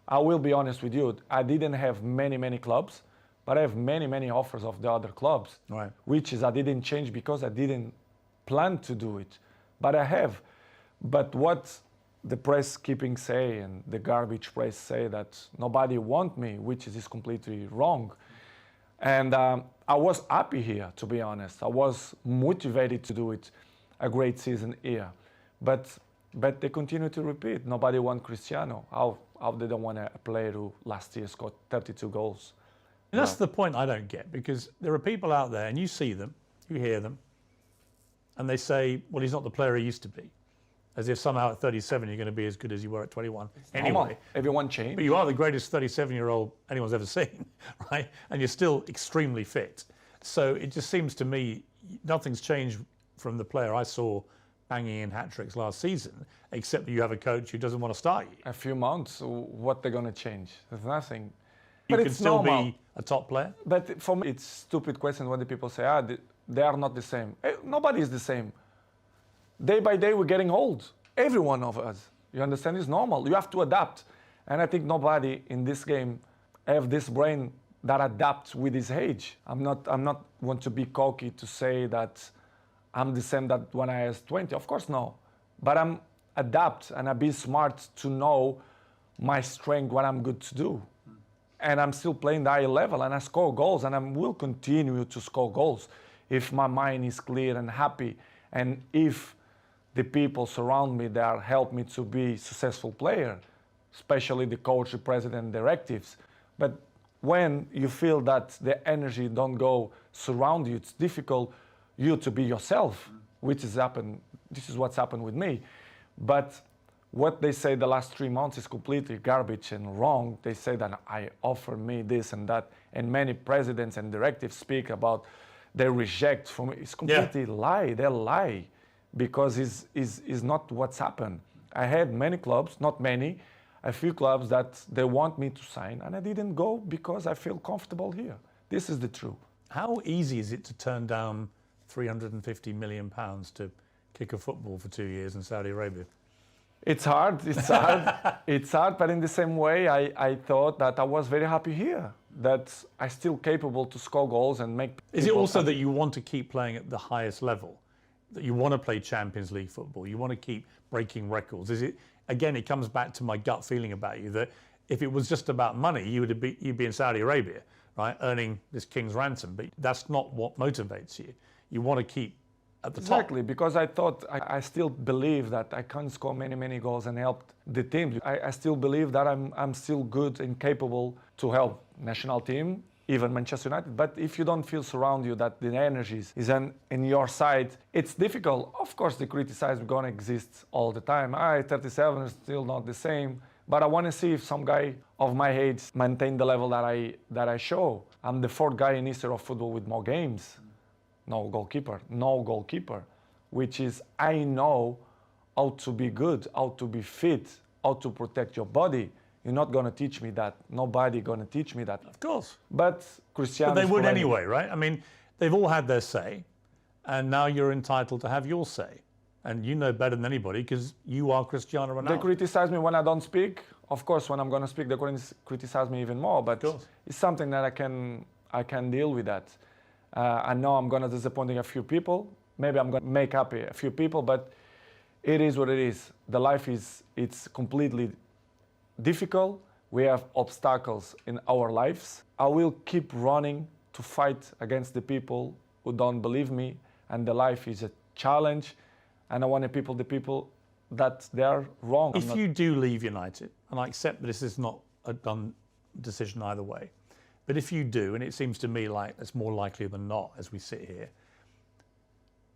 I will be honest with you. I didn't have many clubs, but I have many offers of the other clubs. Right. Which is I didn't change because I didn't plan to do it. But I have. But what the press keeping say and the garbage press say that nobody want me, which is completely wrong. And I was happy here, to be honest. I was motivated to do it, a great season here. But they continue to repeat. Nobody want Cristiano. How they don't want a player who last year scored 32 goals? And that's the point I don't get, because there are people out there, and you see them, you hear them, and they say, well, he's not the player he used to be. As if somehow at 37 you're going to be as good as you were at 21. Anyway, everyone changed. But you are the greatest 37-year-old anyone's ever seen, right? And you're still extremely fit. So it just seems to me nothing's changed from the player I saw banging in hat-tricks last season, except that you have a coach who doesn't want to start you. A few months, what they're going to change? There's nothing. You but can still be a top player? But for me, it's a stupid question when the people say, they are not the same. Nobody is the same. Day by day, we're getting old. Every one of us. You understand? It's normal. You have to adapt. And I think nobody in this game have this brain that adapts with his age. I'm not want to be cocky to say that I'm the same that when I was 20. Of course, no. But I'm adapt and I be smart to know my strength, what I'm good to do. And I'm still playing the high level and I score goals and I will continue to score goals if my mind is clear and happy and if the people surround me that help me to be a successful player, especially the coach, the president, directives. But when you feel that the energy don't go surround you, it's difficult you to be yourself, which has happened. This is what's happened with me. But what they say the last 3 months is completely garbage and wrong. They say that I offer me this and that, and many presidents and directives speak about they reject from me. It's completely lie. They lie because it's not what's happened. I had many clubs, not many, a few clubs that they want me to sign, and I didn't go because I feel comfortable here. This is the truth. How easy is it to turn down £350 million to kick a football for 2 years in Saudi Arabia? It's hard, it's hard, but in the same way, I thought that I was very happy here, that I'm still capable to score goals and make Is it also that you want to keep playing at the highest level? That you want to play Champions League football? You want to keep breaking records? Is it, again, it comes back to my gut feeling about you, that if it was just about money, you'd be in Saudi Arabia, right, earning this king's ransom, but that's not what motivates you. You want to keep at the top. Exactly, because I thought I still believe that I can score many goals and help the team. I still believe that I'm still good and capable to help national team, even Manchester United. But if you don't feel surround you that the energies is in your side, it's difficult. Of course, the criticism gonna exist all the time. 37 is still not the same. But I want to see if some guy of my age maintain the level that I show. I'm the fourth guy in history of football with more games. No goalkeeper, which is I know how to be good, how to be fit, how to protect your body. You're not going to teach me that. Nobody going to teach me that. Of course. But Cristiano... But they would anyway, right? I mean, they've all had their say, and now you're entitled to have your say. And you know better than anybody because you are Cristiano Ronaldo. They criticize me when I don't speak. Of course, when I'm going to speak, they're going to criticize me even more. But it's something that I can deal with that. I know I'm going to disappoint a few people. Maybe I'm going to make happy a few people, but it is what it is. The life it's completely difficult. We have obstacles in our lives. I will keep running to fight against the people who don't believe me, and the life is a challenge, and I want the people that they are wrong. If you do leave United, and I accept that this is not a done decision either way, but if you do, and it seems to me like it's more likely than not as we sit here,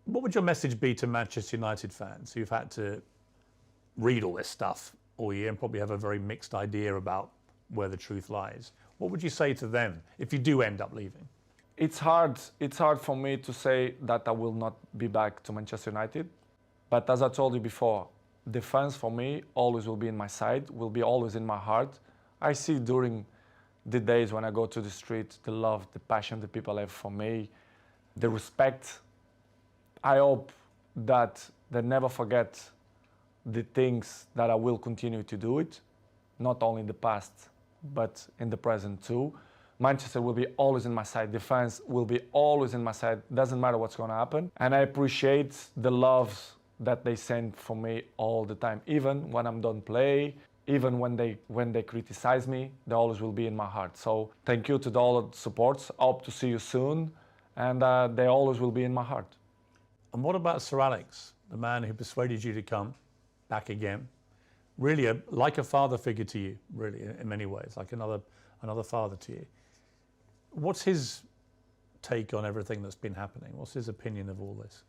what would your message be to Manchester United fans who've had to read all this stuff all year and probably have a very mixed idea about where the truth lies? What would you say to them if you do end up leaving? It's hard for me to say that I will not be back to Manchester United. But as I told you before, the fans for me always will be in my side, will be always in my heart. I see during the days when I go to the street, the love, the passion the people have for me, the respect. I hope that they never forget the things that I will continue to do it, not only in the past, but in the present too. Manchester will be always in my side. The fans will be always in my side. Doesn't matter what's going to happen. And I appreciate the love that they send for me all the time, even when I'm done play. Even when they criticize me, they always will be in my heart. So thank you to all the supports. I hope to see you soon. And they always will be in my heart. And what about Sir Alex, the man who persuaded you to come back again? Really, like a father figure to you, really, in many ways, like another father to you. What's his take on everything that's been happening? What's his opinion of all this?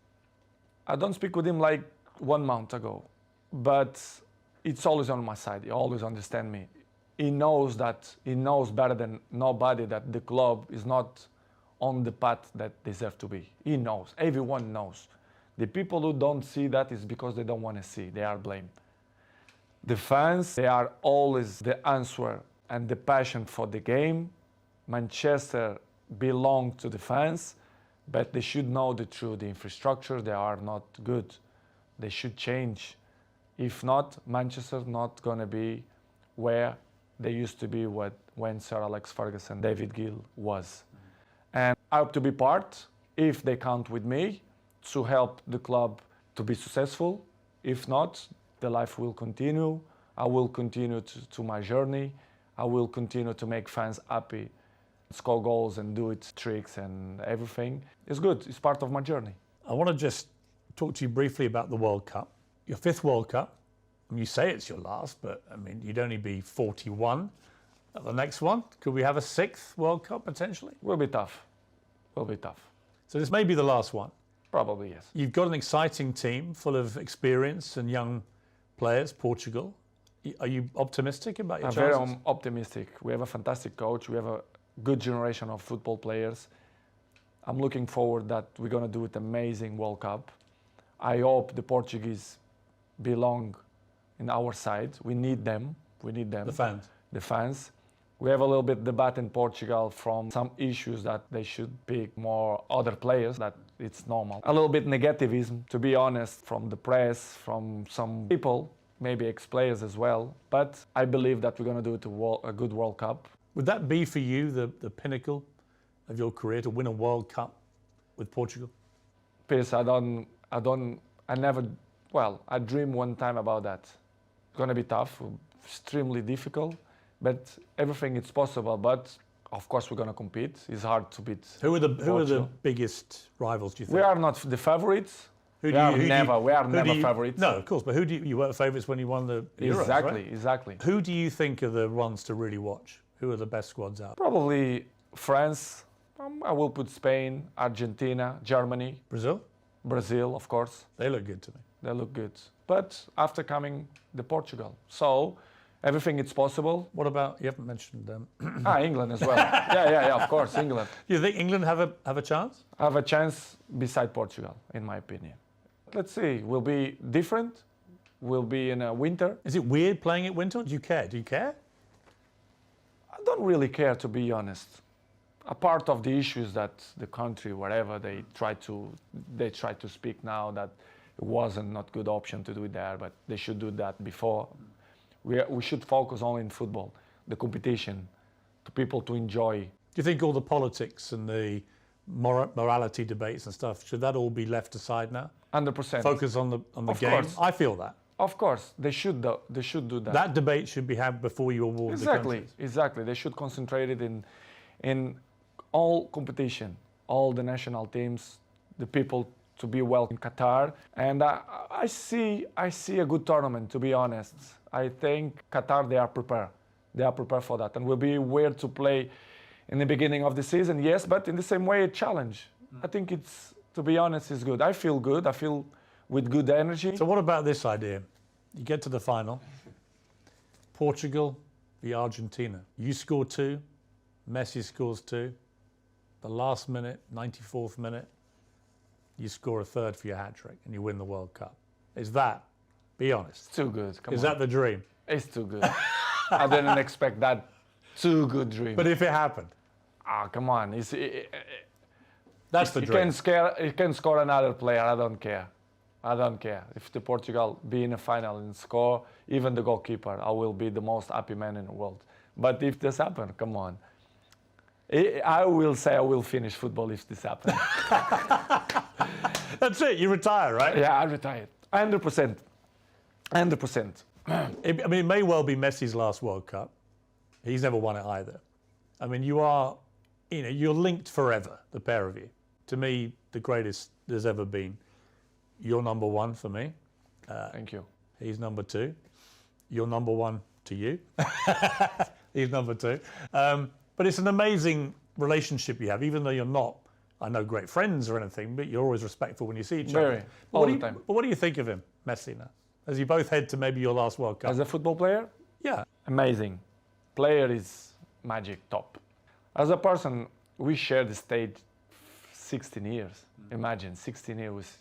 I don't speak with him like 1 month ago, but it's always on my side. He always understands me. He knows better than nobody that the club is not on the path that deserve to be. He knows. Everyone knows. The people who don't see that is because they don't want to see. They are blamed. The fans, they are always the answer and the passion for the game. Manchester belongs to the fans, but they should know the truth. The infrastructure, they are not good. They should change. If not, Manchester's not going to be where they used to be when Sir Alex Ferguson, David Gill was. And I hope to be part, if they count with me, to help the club to be successful. If not, the life will continue. I will continue to my journey. I will continue to make fans happy, score goals and do its tricks and everything. It's good. It's part of my journey. I want to just talk to you briefly about the World Cup. Your 5th World Cup. I mean, you say it's your last, but I mean, you'd only be 41 at the next one. Could we have a 6th World Cup potentially? Will be tough. Will be tough. So this may be the last one. Probably, yes. You've got an exciting team full of experience and young players, Portugal. Are you optimistic about your chances? I'm very optimistic. We have a fantastic coach. We have a good generation of football players. I'm looking forward that we're going to do an amazing World Cup. I hope the Portuguese belong in our side. We need them. We need them. The fans. The fans. We have a little bit debate in Portugal from some issues that they should pick more other players, that it's normal. A little bit negativism, to be honest, from the press, from some people, maybe ex-players as well. But I believe that we're going to do a good World Cup. Would that be for you the pinnacle of your career, to win a World Cup with Portugal? Piers, I dreamed one time about that. It's going to be tough, extremely difficult. But everything is possible. But of course, we're going to compete. It's hard to beat. Who are the biggest rivals, do you think? We are not the favorites. We are never favorites. No, of course. But you weren't favourites when you won the Euros, exactly, right? Exactly. Who do you think are the ones to really watch? Who are the best squads out? Probably France. I will put Spain, Argentina, Germany, Brazil, of course. They look good to me. They look good. But after coming, the Portugal. So. Everything is possible. What about, you haven't mentioned... England as well. yeah, of course, England. You think England have a chance? Have a chance beside Portugal, in my opinion. Let's see, will be different. Will be in a winter. Is it weird playing at winter? Do you care? Do you care? I don't really care, to be honest. A part of the issues that the country, wherever they try to speak now that it wasn't not good option to do it there, but they should do that before. We should focus only in football, the competition, to people to enjoy. Do you think all the politics and the morality debates and stuff, should that all be left aside now? 100%. Focus on the game? Course. I feel that. Of course, they should do that. That debate should be had before you award the countries. Exactly. They should concentrate it in all competition, all the national teams, the people to be well in Qatar. And I see a good tournament, to be honest. I think Qatar, they are prepared. They are prepared for that. And will be weird to play in the beginning of the season, yes, but in the same way, a challenge. I think it's, to be honest, it's good. I feel good. I feel with good energy. So what about this idea? You get to the final, Portugal v Argentina. You score 2, Messi scores 2. The last minute, 94th minute, you score a 3rd for your hat-trick and you win the World Cup. Is that, be honest? It's too good. Come Is on. that the dream? It's too good. I didn't expect that. Too good dream. But if it happened? Come on. That's the dream. It can score another player. I don't care. If the Portugal be in a final and score, even the goalkeeper, I will be the most happy man in the world. But if this happens, come on. I will say I will finish football if this happens. That's it. You retire, right? Yeah, I retired. 100%. 100%. It may well be Messi's last World Cup. He's never won it either. I mean, you're linked forever, the pair of you. To me, the greatest there's ever been. You're number 1 for me. Thank you. He's number 2. You're number 1 to you. He's number 2. But it's an amazing relationship you have, even though you're not, I know, great friends or anything, but you're always respectful when you see each other. All the time. But what do you think of him, Messi, now? As you both head to maybe your last World Cup. As a football player? Yeah. Amazing. Player is magic, top. As a person, we share the stage 16 years. Imagine, 16 years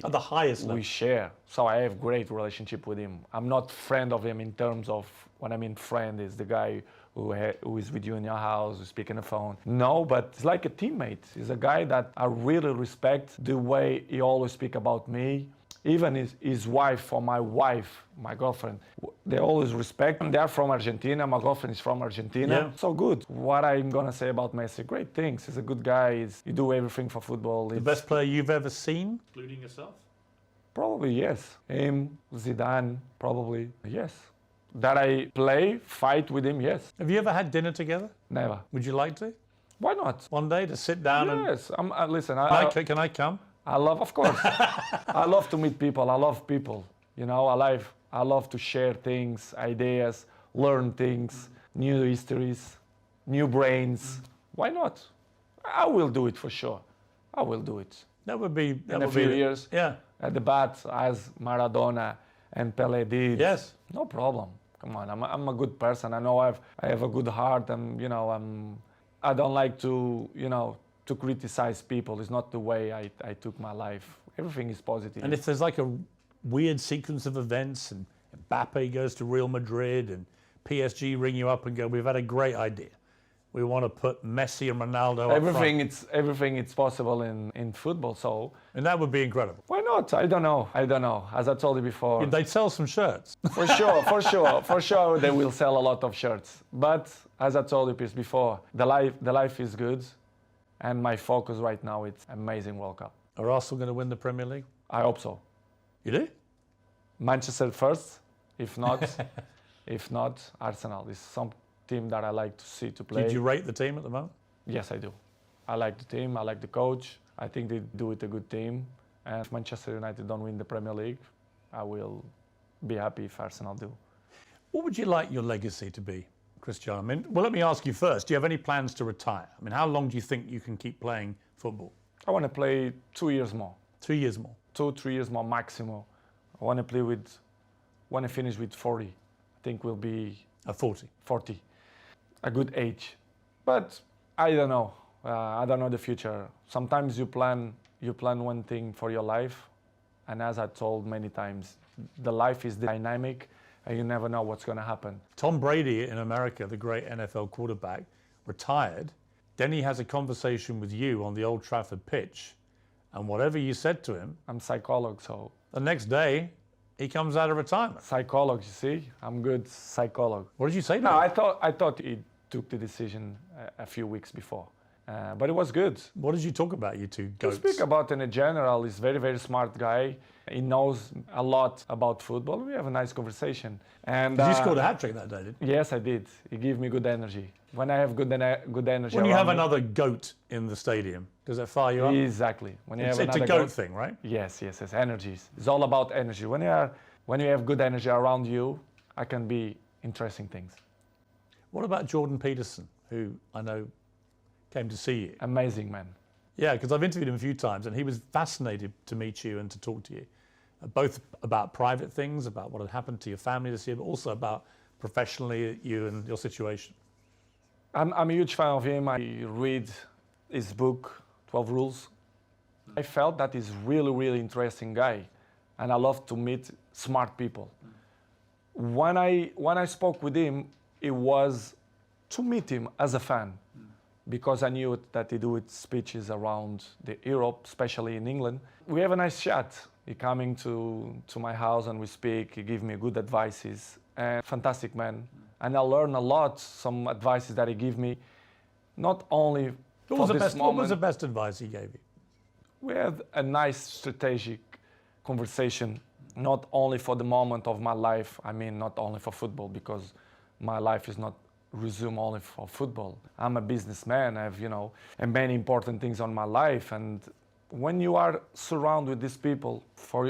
at the highest level. We share. So I have great relationship with him. I'm not friend of him in terms of, when I mean friend is the guy who is with you in your house, who speak on the phone. No, but it's like a teammate. He's a guy that I really respect the way he always speak about me. Even his wife or my wife, my girlfriend, they always respect him. They are from Argentina. My girlfriend is from Argentina. Yeah. So good. What I'm going to say about Messi, great things. He's a good guy. He do everything for football. The best player you've ever seen, including yourself? Probably yes. Him, Zidane, probably yes. That I play, fight with him, yes. Have you ever had dinner together? Never. Would you like to? Why not? One day to sit down and... Yes. Listen, Can I come? I love, of course. I love to meet people. I love people. You know, I love to share things, ideas, learn things, new histories, new brains. Why not? I will do it for sure. I will do it. That would be... In a few years. Yeah. At the bat, as Maradona and Pelé did. Yes. No problem. Come on, I'm a good person. I know I have a good heart, and I don't like to to criticize people. It's not the way I took my life. Everything is positive. And if there's like a weird sequence of events and Mbappe goes to Real Madrid and PSG ring you up and go, we've had a great idea. We want to put Messi and Ronaldo up front. Everything it's possible in football. So And that would be incredible. why not? I don't know. As I told you before, They'd sell some shirts. for sure they will sell a lot of shirts. But as I told you Piers, before, the life is good, and my focus right now it's amazing World Cup. Are Arsenal going to win the Premier League? I hope so. You do? Manchester first, if not Arsenal is some team that I like to see to play. Did you rate the team at the moment? Yes, I do. I like the team. I like the coach. I think they do it a good team. And if Manchester United don't win the Premier League, I will be happy if Arsenal do. What would you like your legacy to be, Cristiano? Well, let me ask you first. Do you have any plans to retire? How long do you think you can keep playing football? I want to play 2 years more. 2 years more? 2-3 years more maximum. I want to finish with 40. I think we'll be... 40? 40. A good age. But I don't know. I don't know the future. Sometimes you plan one thing for your life, and as I told many times, the life is dynamic, and you never know what's going to happen. Tom Brady in America, the great NFL quarterback, retired. Then he has a conversation with you on the Old Trafford pitch, and whatever you said to him, I'm psychologist, so the next day he comes out of retirement. Psychologist, you see, I'm good psychologist. What did you say to No, him? I thought he took the decision a few weeks before. But it was good. What did you talk about, you two To goats? speak about in general, he's very, very smart guy. He knows a lot about football. We have a nice conversation. And You scored a hat-trick that day, didn't you? yes, I did. He gave me good energy. When I have good energy When you have around me- another goat in the stadium, does that fire you up? Exactly. When you It's have a another goat thing, right? Yes, energies. It's all about energy. When you have good energy around you, I can be interesting things. What about Jordan Peterson, who I know came to see you? Amazing man. Yeah, because I've interviewed him a few times, and he was fascinated to meet you and to talk to you, both about private things, about what had happened to your family this year, but also about professionally you and your situation. I'm a huge fan of him. I read his book, 12 Rules. I felt that he's really, really interesting guy, and I love to meet smart people. When I spoke with him, it was to meet him as a fan, because I knew that he do speeches around Europe, especially in England. We have a nice chat. He coming to my house and we speak. He give me good advices. And fantastic man. And I learn a lot, some advices that he give me, not only What for this moment. was the best advice he gave you? We had a nice strategic conversation, not only for the moment of my life, not only for football, because my life is not resume only for football. I'm a businessman, I have, and many important things on my life. And when you are surrounded with these people,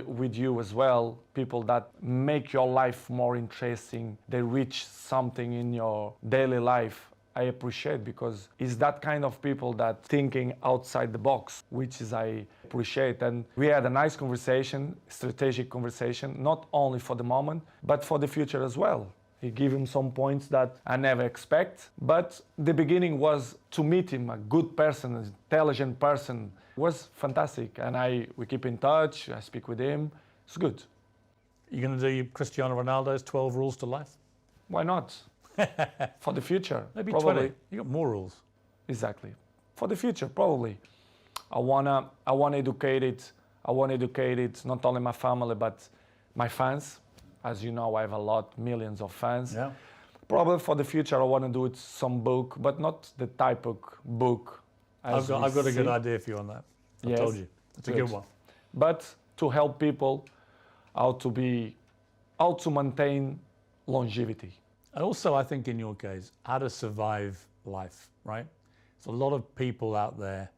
with you as well, people that make your life more interesting, they reach something in your daily life, I appreciate, because it's that kind of people that thinking outside the box, which is I appreciate. And we had a nice conversation, strategic conversation, not only for the moment, but for the future as well. He gave him some points that I never expect, but the beginning was to meet him, a good person, an intelligent person. It was fantastic, and we keep in touch, I speak with him, it's good. You're going to do Cristiano Ronaldo's 12 rules to life? Why not? For the future, Maybe probably. 20. You got more rules. Exactly. For the future, probably. I wanna educate it I want to educate it, not only my family, but my fans. As you know, I have a lot, millions of fans. Yeah. Probably for the future, I want to do it some book, but not the type of book. I've got a good idea for you on that. I told you. It's a good one. But to help people how to maintain longevity. And also, I think in your case, how to survive life, right? There's a lot of people out there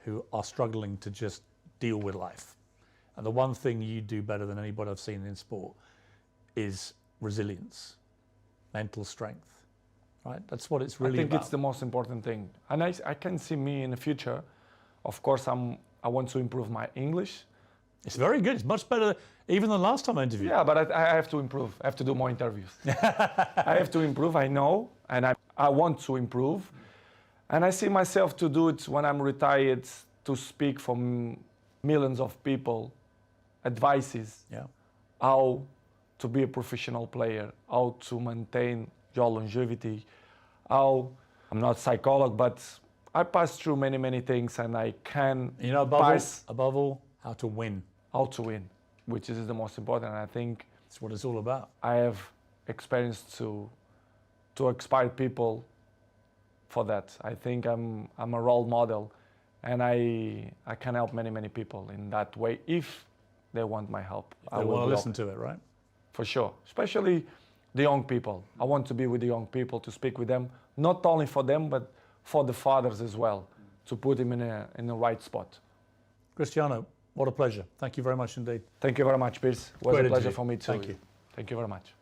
who are struggling to just deal with life. And the one thing you do better than anybody I've seen in sport is resilience, mental strength, right? That's what it's really about. I think it's the most important thing. And I can see me in the future. Of course, I want to improve my English. It's very good. It's much better even than last time I interviewed. Yeah, but I have to improve. I have to do more interviews. I have to improve, I know, and I want to improve. And I see myself to do it when I'm retired, to speak for millions of people, advices, how to be a professional player, how to maintain your longevity, how, I'm not a psychologist, but I passed through many, many things, and I can above all, how to win. How to win, which is the most important. And I think that's what it's all about. I have experience to inspire people for that. I think I'm a role model, and I can help many, many people in that way if they want my help. They want to listen to it, right? For sure, especially the young people. I want to be with the young people, to speak with them, not only for them, but for the fathers as well, to put them in the right spot. Cristiano, what a pleasure. Thank you very much indeed. Thank you very much, Piers. It was a pleasure for me too. Thank you. Thank you very much.